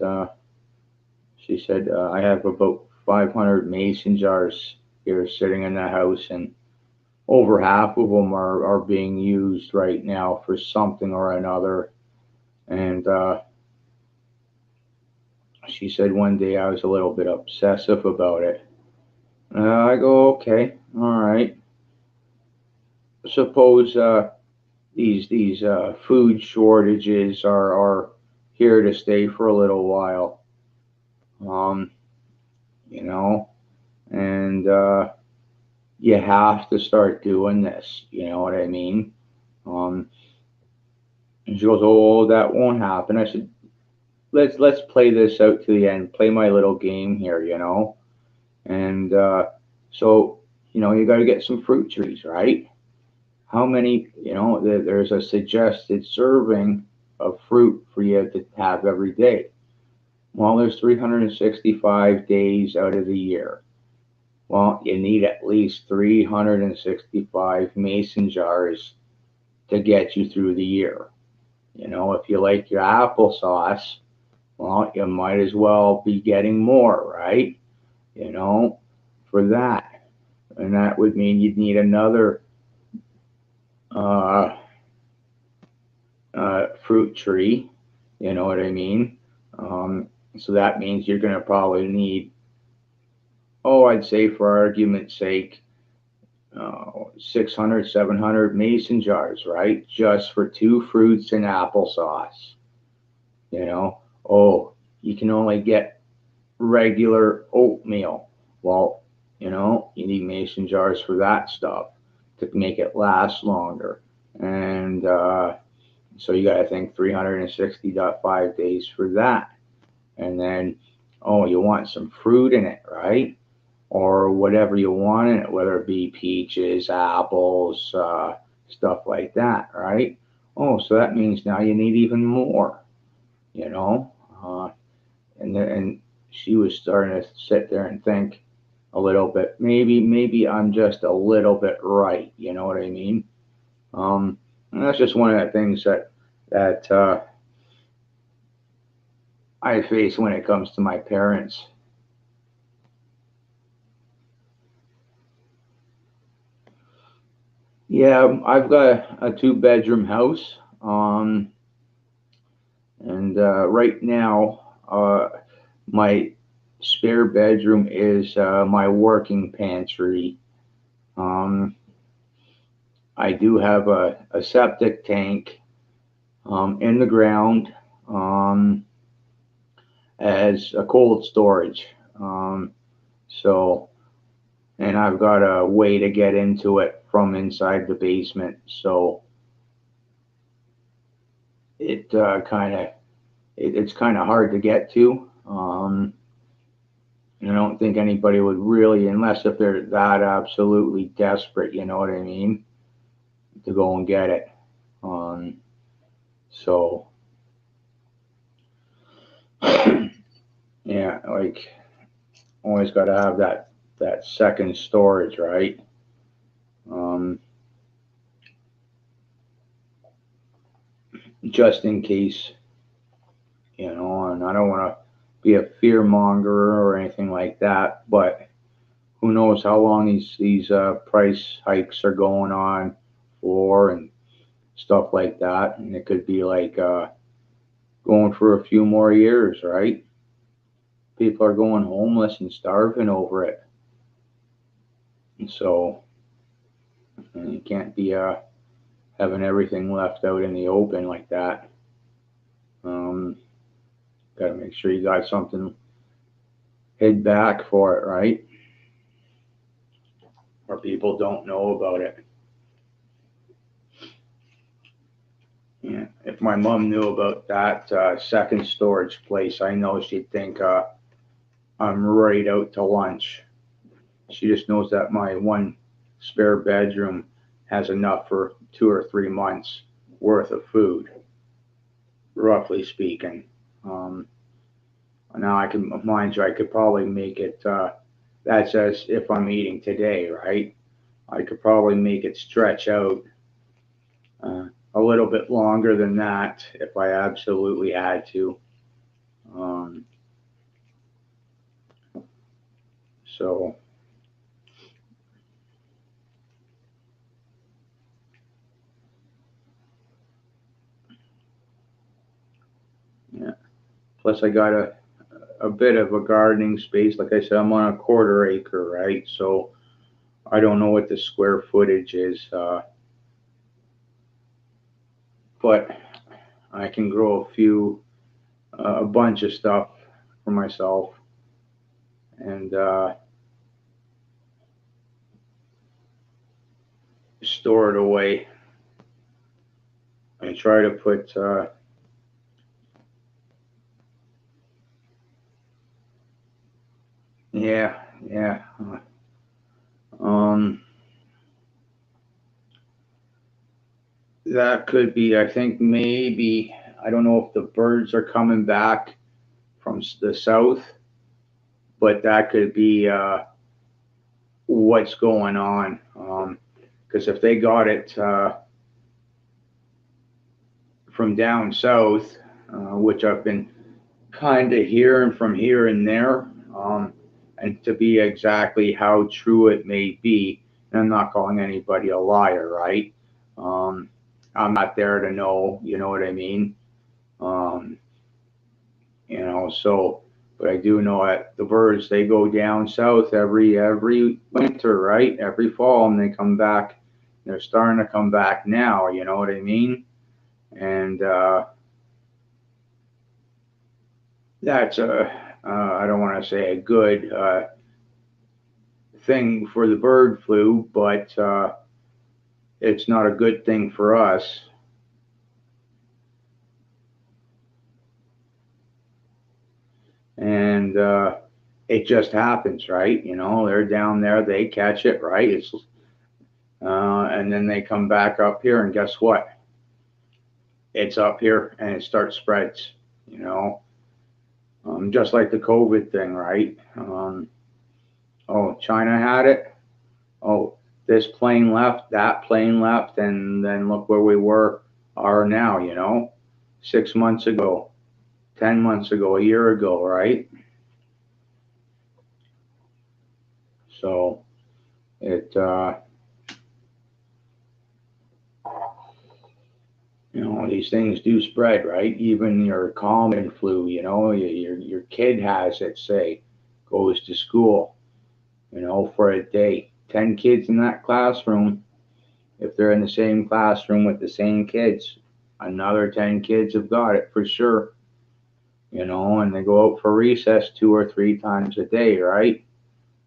she said I have about 500 mason jars here sitting in the house, and over half of them are being used right now for something or another. And she said one day I was a little bit obsessive about it. I go, okay, all right. Suppose these food shortages are here to stay for a little while, um, you know, and you have to start doing this. You know what I mean? Um, and she goes, "Oh, that won't happen." I said, "Let's play this out to the end. Play my little game here, And so, you got to get some fruit trees, right? How many? There's a suggested serving of fruit for you to have every day. Well, there's 365 days out of the year. Well, you need at least 365 mason jars to get you through the year. If you like your applesauce, well, you might as well be getting more, right? You know, for that. And that would mean you'd need another uh, fruit tree. You know what I mean? So that means you're going to probably need, I'd say for argument's sake, 600, 700 mason jars, right? Just for two fruits and applesauce. You know, you can only get regular oatmeal. Well, you need mason jars for that stuff to make it last longer. And so you got to think 360.5 days for that. And then, you want some fruit in it, right? Or whatever you want in it, whether it be peaches, apples, stuff like that, right? So that means now you need even more, you know? And she was starting to sit there and think a little bit. Maybe I'm just a little bit right. You know what I mean? And that's just one of the things that I face when it comes to my parents. Yeah, I've got a two-bedroom house, and right now, my spare bedroom is my working pantry. Um, I do have a septic tank in the ground as a cold storage. So, and I've got a way to get into it from inside the basement. So it it's kind of hard to get to. And I don't think anybody would really, unless if they're that absolutely desperate, you know what I mean, to go and get it. So yeah, like always got to have that second storage, right? Um, just in case, you know. And I don't want to be a fear monger or anything like that, but who knows how long these price hikes are going on for and stuff like that, and it could be like going for a few more years, right? People are going homeless and starving over it, and so and you can't be having everything left out in the open like that. Um, Got to make sure you got something hid back for it, right? Or people don't know about it. Yeah. If my mom knew about that second storage place, I know she'd think I'm right out to lunch. She just knows that my one spare bedroom has enough for 2 or 3 months worth of food, roughly speaking. Um, Now I can, mind you, I could probably make it. That's as if I'm eating today, right? I could probably make it stretch out a little bit longer than that if I absolutely had to. Um, so yeah. Plus, I got a bit of a gardening space. Like I said, I'm on a quarter acre, right? So I don't know what the square footage is, but I can grow a bunch of stuff for myself, and store it away. I try to put, yeah, yeah. Um, that could be, I think maybe, I don't know if the birds are coming back from the south, but that could be what's going on. Because if they got it from down south, which I've been kind of hearing from here and there, and to be exactly how true it may be, and I'm not calling anybody a liar, right? Um, I'm not there to know, you know what I mean? Um, so, but I do know that the birds they go down south every winter, right? Every fall, and they come back. They're starting to come back now. You know what I mean? And that's I don't want to say a good thing for the bird flu, but it's not a good thing for us. And it just happens, right? They're down there, they catch it, right? And then they come back up here, and guess what? It's up here, and it starts spreads. You know, just like the COVID thing, right? Oh, China had it. Oh, this plane left, that plane left, and then look where we are now. 6 months ago, 10 months ago, a year ago, right? So it. These things do spread, right? Even your common flu, your kid has it, say, goes to school, for a day. 10 kids in that classroom, if they're in the same classroom with the same kids, another 10 kids have got it for sure, and they go out for recess 2 or 3 times a day, right?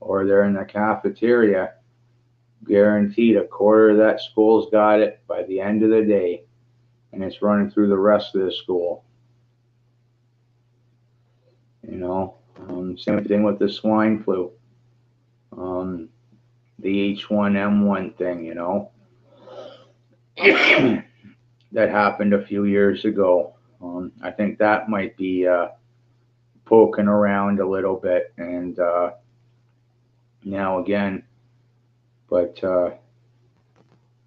Or they're in the cafeteria, guaranteed a quarter of that school's got it by the end of the day, and it's running through the rest of the school. Same thing with the swine flu, the H1N1 thing, that happened a few years ago. I think that might be poking around a little bit, and now again, but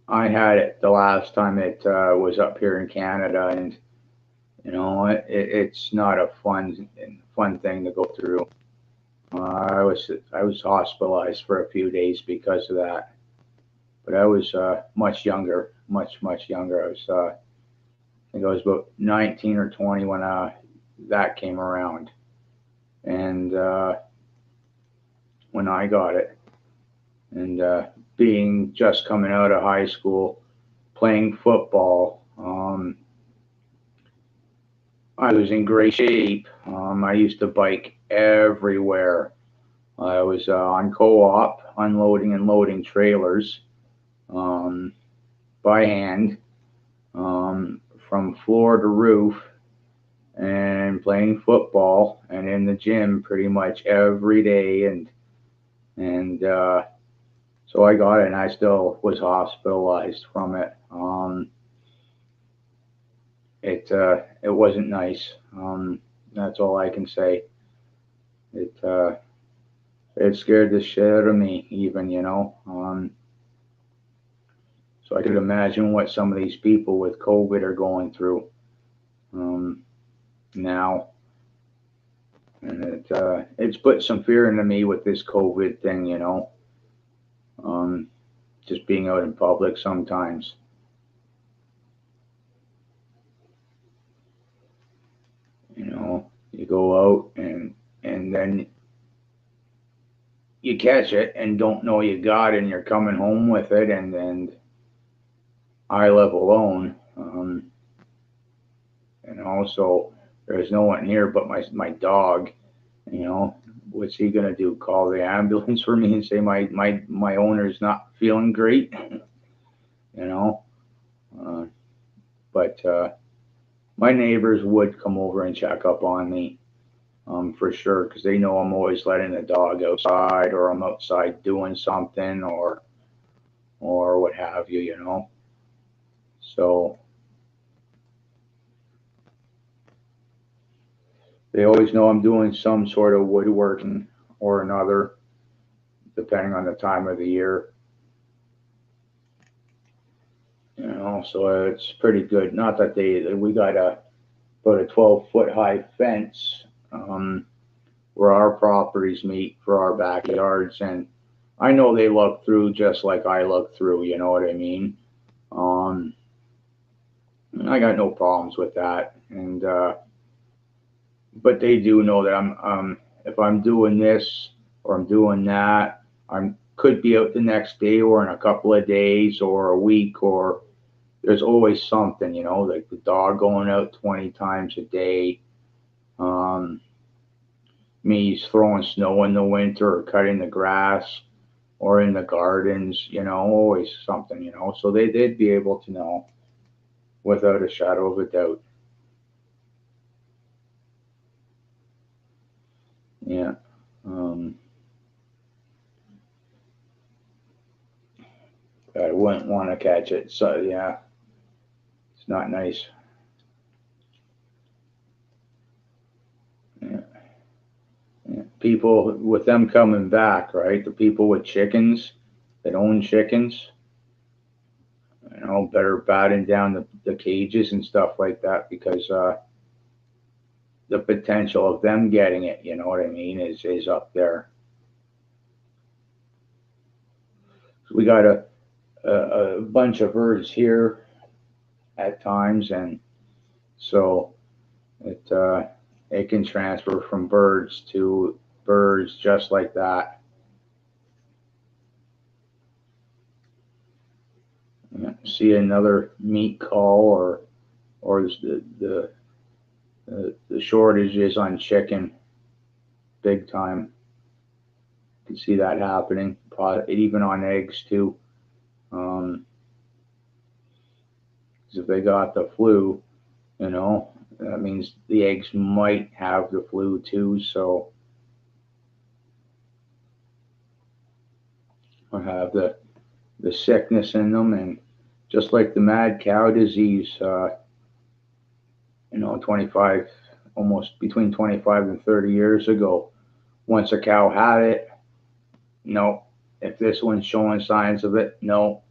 I had it the last time it was up here in Canada, and it's not a fun thing to go through. I was hospitalized for a few days because of that, but I was much younger, much younger. I think I was about 19 or 20 when that came around, and when I got it, and being just coming out of high school, playing football. I was in great shape. I used to bike everywhere. I was on co-op, unloading and loading trailers by hand, from floor to roof, and playing football and in the gym pretty much every day. And so I got it, and I still was hospitalized from it. It wasn't nice. That's all I can say. It scared the shit out of me, even. So I could imagine what some of these people with COVID are going through now, and it's put some fear into me with this COVID thing. Just being out in public sometimes. You go out and then you catch it and don't know you got it, and you're coming home with it, and I live alone, so there's no one here but my dog. What's he gonna do? Call the ambulance for me and say my owner's not feeling great? But my neighbors would come over and check up on me, for sure, because they know I'm always letting the dog outside, or I'm outside doing something, or what have you. So they always know I'm doing some sort of woodworking or another, depending on the time of the year. So it's pretty good. Not that we got about a 12-foot high fence, where our properties meet for our backyards, and I know they look through just like I look through. You know what I mean? I got no problems with that, and but they do know that I'm if I'm doing this or I'm doing that, I could be out the next day or in a couple of days or a week, or there's always something, like the dog going out 20 times a day, me throwing snow in the winter or cutting the grass or in the gardens, always something, so they'd be able to know without a shadow of a doubt. Yeah. I wouldn't want to catch it. So yeah, it's not nice. Yeah. Yeah. People with them coming back, right? The people with chickens that own chickens, better batten down the cages and stuff like that, because the potential of them getting it, you know what I mean, is up there. So we got a bunch of birds here at times, and so it can transfer from birds to birds just like that. see another meat cull, or the shortages on chicken big time. You can see that happening, even on eggs too. Um, 'Cause if they got the flu, that means the eggs might have the flu too. So, or have the sickness in them, and just like the mad cow disease, 25, almost between 25 and 30 years ago. Once a cow had it, no. If this one's showing signs of it, no.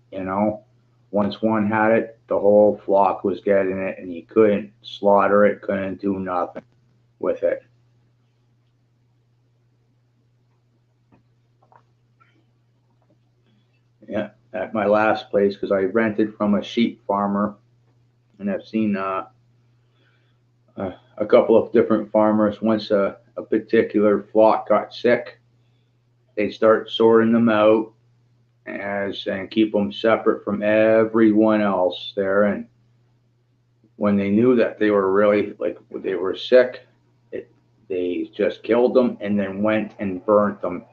Once one had it, the whole flock was getting it, and you couldn't slaughter it, couldn't do nothing with it. Yeah, at my last place, because I rented from a sheep farmer, and I've seen a couple of different farmers. Once a particular flock got sick, they start sorting them out and keep them separate from everyone else there. And when they knew that they were really like they were sick, they just killed them and then went and burnt them.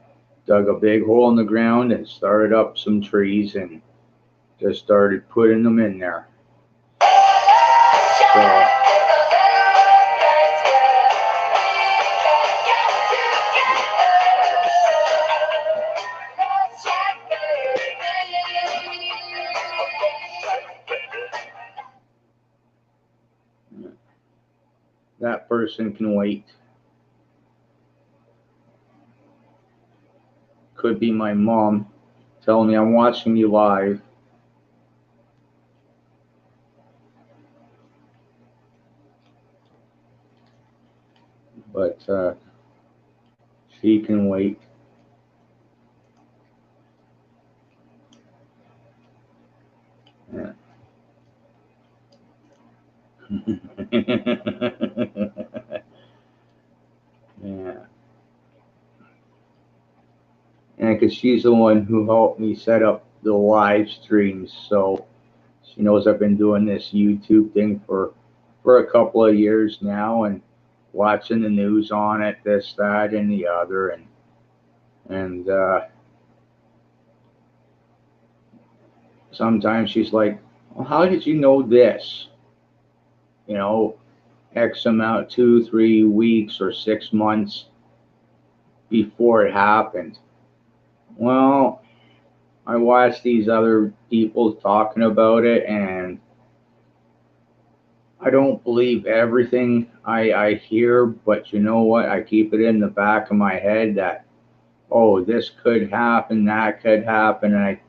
Dug a big hole in the ground and started up some trees and just started putting them in there. So, that person can wait. Could be my mom telling me I'm watching you live. But she can wait. Yeah. Yeah. And because she's the one who helped me set up the live streams, so she knows I've been doing this YouTube thing for a couple of years now, and watching the news on it, this, that, and the other, and sometimes she's like, "Well, how did you know this?" You know, X amount, 2, 3 weeks, or 6 months before it happened. Well, I watched these other people talking about it, and I don't believe everything I hear, but you know what? I keep it in the back of my head that, oh, this could happen, that could happen, and I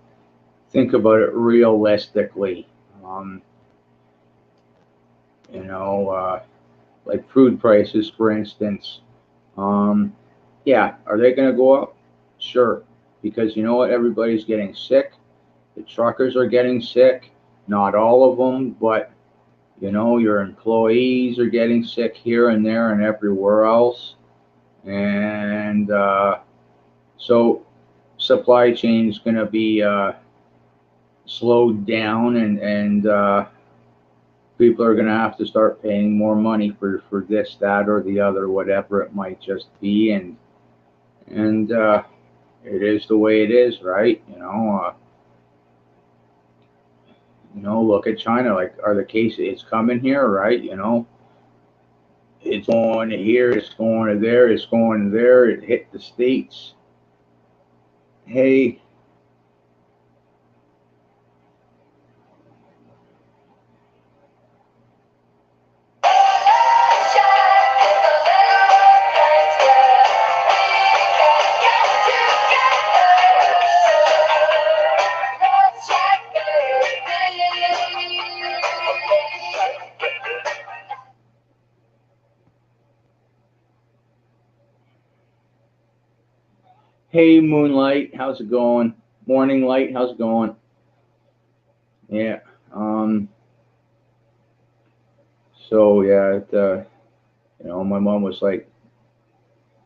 think about it realistically. Um, you know, like food prices, for instance. Um, yeah, are they going to go up? Sure, because you know what? Everybody's getting sick. The truckers are getting sick. Not all of them, but your employees are getting sick here and there and everywhere else. And so supply chain is going to be slowed down, and people are going to have to start paying more money for this, that, or the other, whatever it might just be. And it is the way it is, right? Look at China. Like, are the cases? It's coming here, right? It's going to here. It's going to there. It's going to there. It hit the states. Hey, hey, Moonlight, how's it going? Morning Light, how's it going? Yeah. Um. So yeah, my mom was like,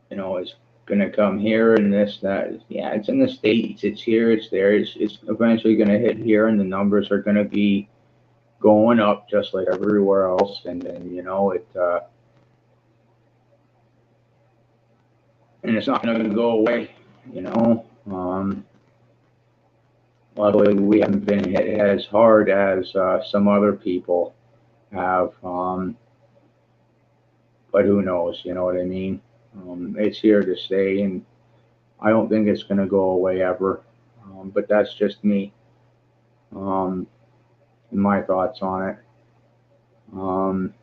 it's gonna come here and this, that. Yeah, it's in the States, it's here, it's there, it's eventually gonna hit here, and the numbers are gonna be going up just like everywhere else, and then, and it's not gonna go away, you know. Luckily, we haven't been hit as hard as some other people have, but who knows, you know what I mean? It's here to stay, and I don't think it's gonna go away ever. But that's just me, um, and my thoughts on it. Um,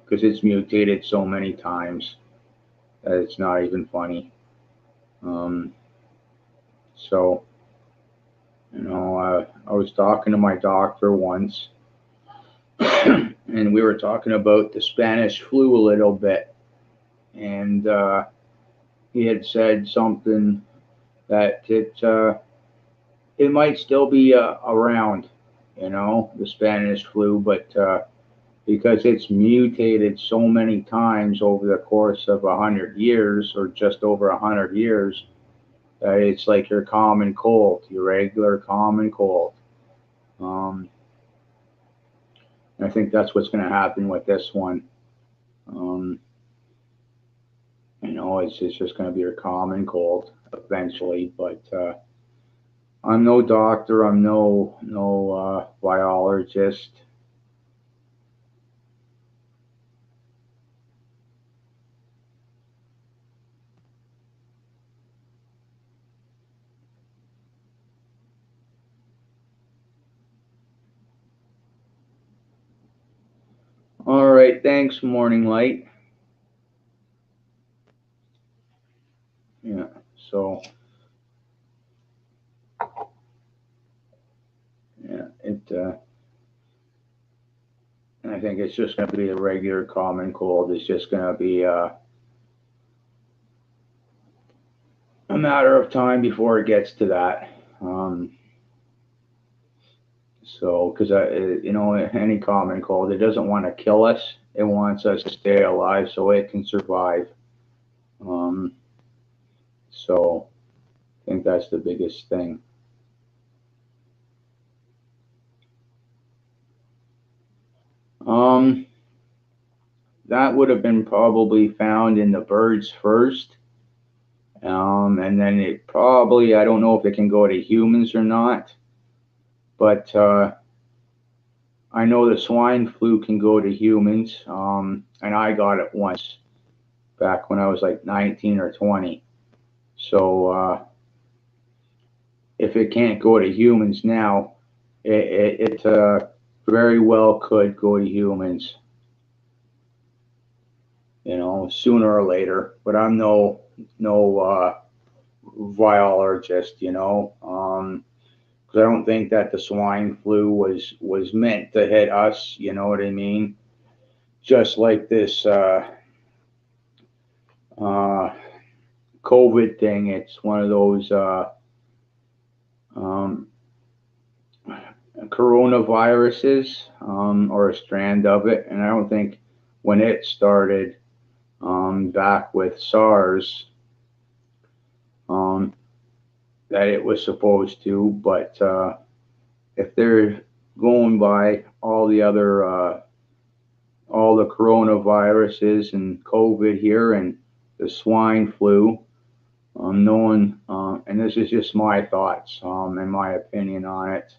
because it's mutated so many times that it's not even funny. Um, so, I was talking to my doctor once, and we were talking about the Spanish flu a little bit, and he had said something that it might still be around, the Spanish flu, but because it's mutated so many times over the course of 100 years, or just over 100 years, that it's like your common cold, your regular common cold. Um, and I think that's what's going to happen with this one. Um, it's just going to be your common cold eventually. But I'm no doctor. I'm no biologist. All right. Thanks, Morning Light. Yeah. So yeah, I think it's just going to be a regular common cold. It's just going to be a matter of time before it gets to that. So, because any common cold, it doesn't want to kill us. It wants us to stay alive so it can survive. Um, so, I think that's the biggest thing. Um, that would have been probably found in the birds first. And then it probably, I don't know if it can go to humans or not, but I know the swine flu can go to humans. And I got it once back when I was like 19 or 20. So if it can't go to humans now, it very well could go to humans, sooner or later. But I'm no biologist, because I don't think that the swine flu was meant to hit us. You know what I mean? Just like this uh, COVID thing, it's one of those um, coronaviruses, or a strand of it, and I don't think when it started back with SARS um, that it was supposed to, but if they're going by all the coronaviruses and COVID here and the swine flu, no one, and this is just my thoughts and my opinion on it.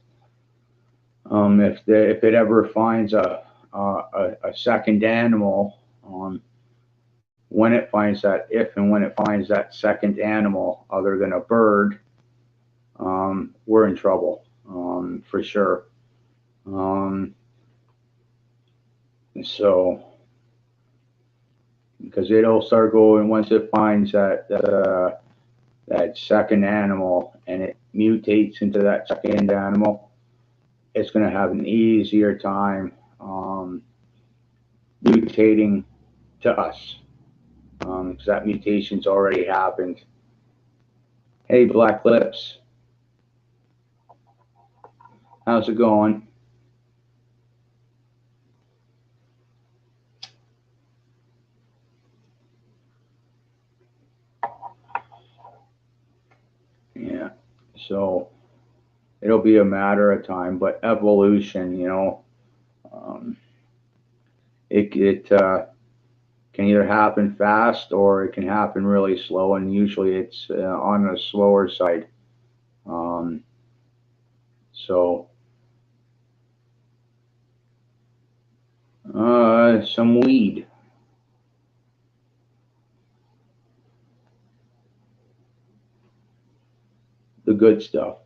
If it ever finds a second animal, when it finds that, if and when it finds that second animal other than a bird, we're in trouble, for sure. Um, so, because it'll start going once it finds that second animal and it mutates into that second animal, it's going to have an easier time mutating to us, because that mutation's already happened. Hey, Black Lips, how's it going? So it'll be a matter of time, but evolution, um, it can either happen fast or it can happen really slow, and usually it's on the slower side. Um, so some weed, the good stuff.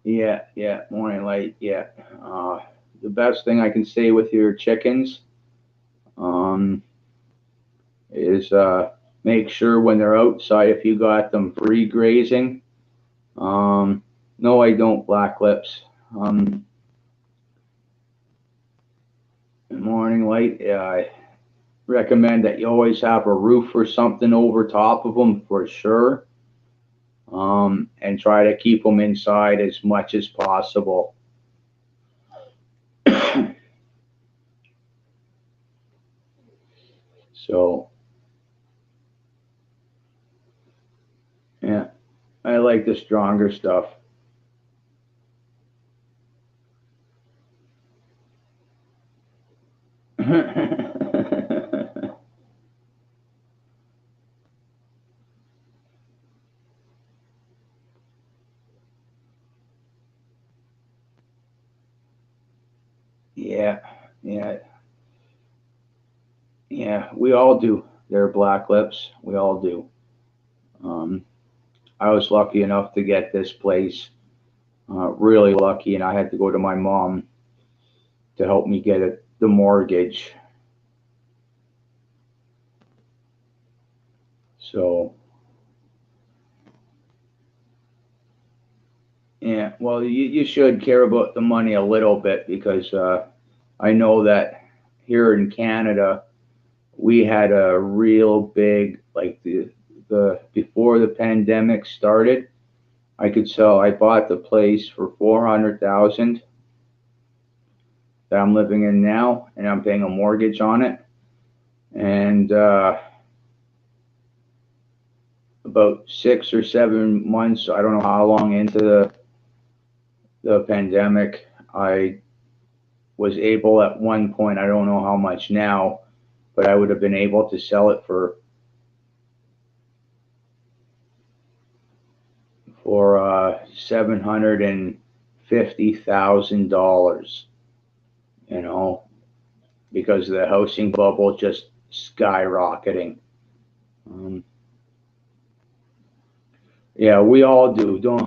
Yeah, yeah, morning light. Yeah, the best thing I can say with your chickens um, is make sure when they're outside, if you got them free grazing. No, I don't, Black Lips. Um, Morning light. Yeah, I recommend that you always have a roof or something over top of them for sure, and try to keep them inside as much as possible. So, yeah, I like the stronger stuff. Yeah, yeah, yeah. We all do. They're Black Lips. We all do. Um, I was lucky enough to get this place. Really lucky, and I had to go to my mom to help me get it, the mortgage. So, yeah, well, you should care about the money a little bit because I know that here in Canada we had a real big, like the before the pandemic started. I bought the place for 400,000 that I'm living in now, and I'm paying a mortgage on it. And about 6 or 7 months, I don't know how long into the pandemic, I was able at one point, I don't know how much now, but I would have been able to sell it for $750,000. You know, because of the housing bubble just skyrocketing. Um, yeah, we all do, don't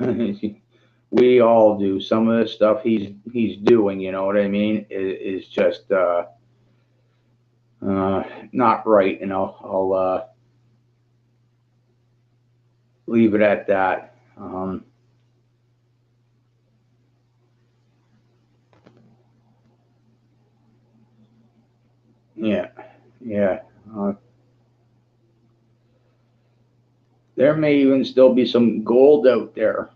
we? All do. Some of the stuff he's doing, you know what I mean, is just not right, and I'll leave it at that. Yeah, yeah. Uh, there may even still be some gold out there.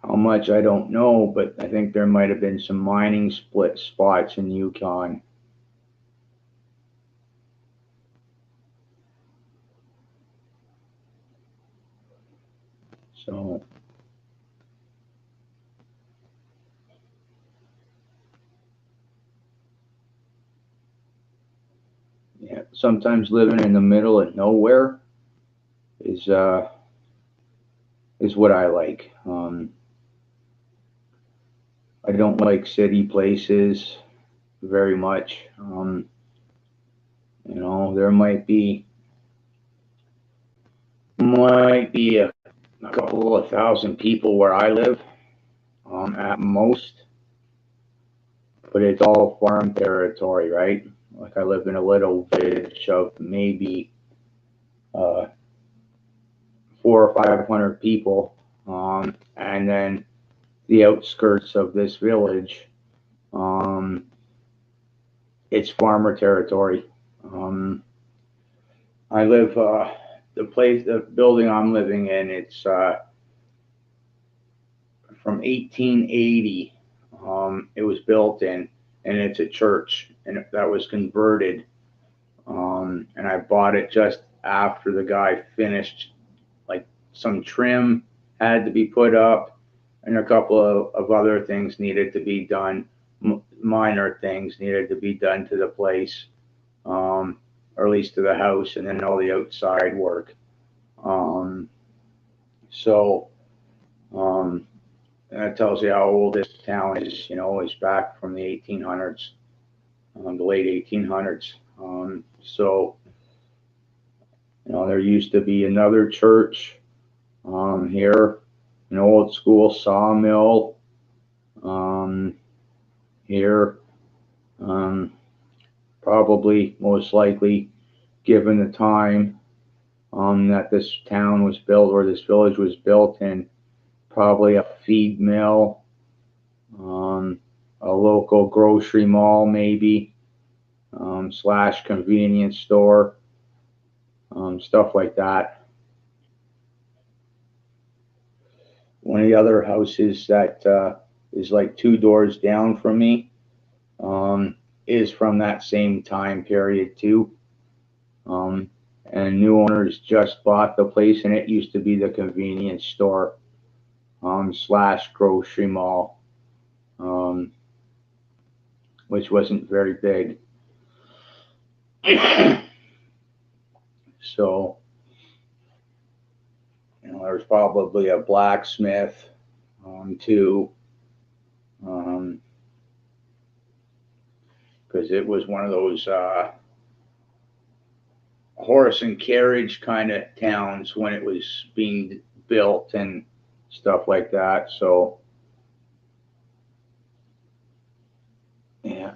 How much I don't know, but I think there might have been some mining split spots in Yukon. So yeah, sometimes living in the middle of nowhere is uh, is what I like. I don't like city places very much. There might be a couple of thousand people where I live, at most, but it's all farm territory, right? Like I live in a little village of maybe uh, 400 or 500 people, and then the outskirts of this village, um, it's farmer territory. Um, I live the building I'm living in, it's from 1880. It was built in, and it's a church, and that was converted. And I bought it just after the guy finished, like some trim had to be put up, and a couple of other things needed to be done. Minor things needed to be done to the place, or at least to the house, and then all the outside work. Um, so, um, and that tells you how old this town is. It's back from the 1800s, the late 1800s. So, there used to be another church here, an old school sawmill here. Probably, most likely, given the time that this town was built, or this village was built in, probably a feed mill, a local grocery mall maybe, / convenience store, stuff like that. One of the other houses that is like 2 doors down from me is from that same time period too. And new owners just bought the place, and it used to be the convenience store / grocery mall, which wasn't very big. So, there was probably a blacksmith too, because it was one of those horse and carriage kind of towns when it was being built and stuff like that. So, yeah,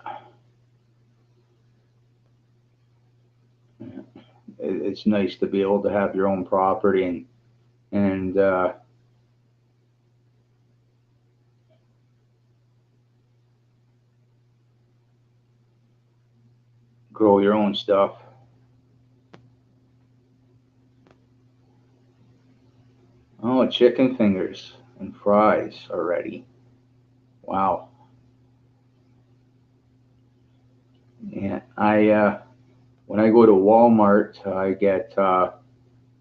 it's nice to be able to have your own property and grow your own stuff. Oh, chicken fingers and fries already. Wow. Yeah, when I go to Walmart,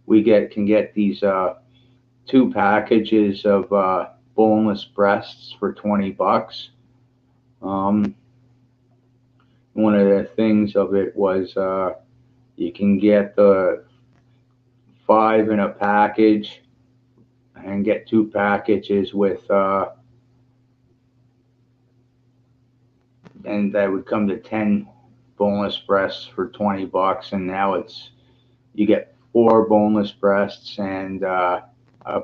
we can get these 2 packages of boneless breasts for $20. Um, One of the things of it was you can get the 5 in a package and get 2 packages with and that would come to 10 boneless breasts for $20. And now you get 4 boneless breasts and a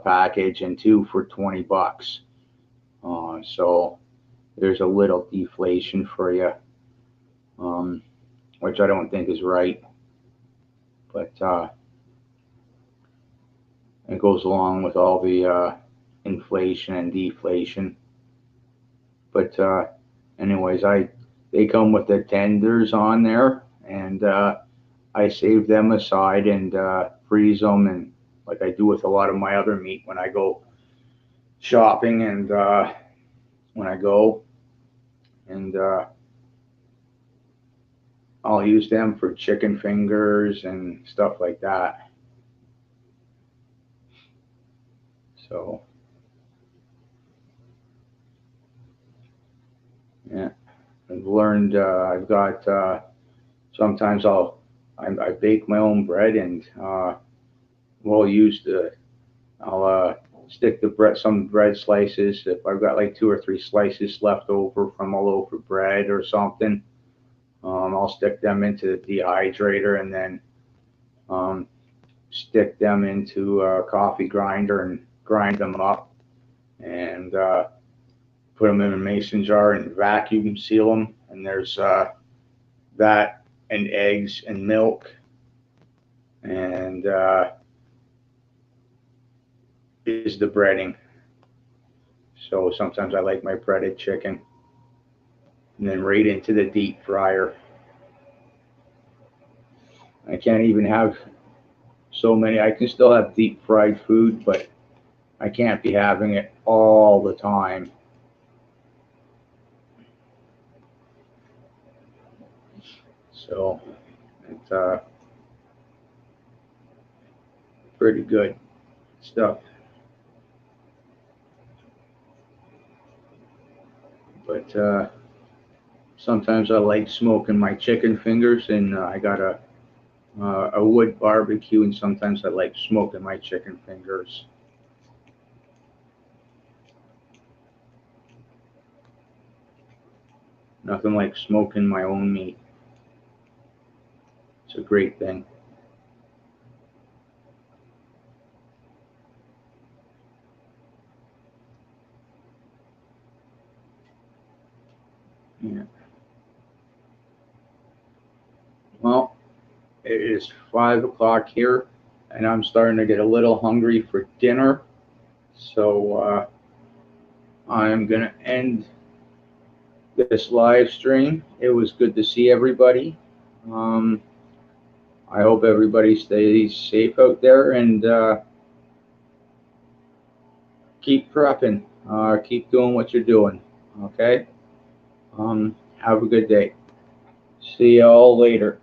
package, and 2 for $20. So there's a little deflation for you, which I don't think is right, but it goes along with all the inflation and deflation. But anyways, they come with the tenders on there, and I save them aside and freeze them, and like I do with a lot of my other meat when I go shopping, and when I go, and I'll use them for chicken fingers and stuff like that. So, yeah, I've learned. I've got. Sometimes I bake my own bread, and we'll use I'll stick some bread slices. If I've got like 2 or 3 slices left over from a loaf of bread or something, I'll stick them into the dehydrator, and then stick them into a coffee grinder and grind them up, and put them in a mason jar and vacuum seal them. And there's that and eggs and milk, and is the breading. So sometimes I like my breaded chicken, and then right into the deep fryer. I can't even have so many. I can still have deep fried food, but I can't be having it all the time. So it's pretty good stuff. But sometimes I like smoking my chicken fingers, and I got a wood barbecue, and sometimes I like smoking my chicken fingers. Nothing like smoking my own meat. It's a great thing. Yeah. Well, it is 5 o'clock here, and I'm starting to get a little hungry for dinner. So I'm gonna end this live stream. It was good to see everybody. Um, I hope everybody stays safe out there, and keep prepping. Keep doing what you're doing. Okay. Have a good day. See y'all later.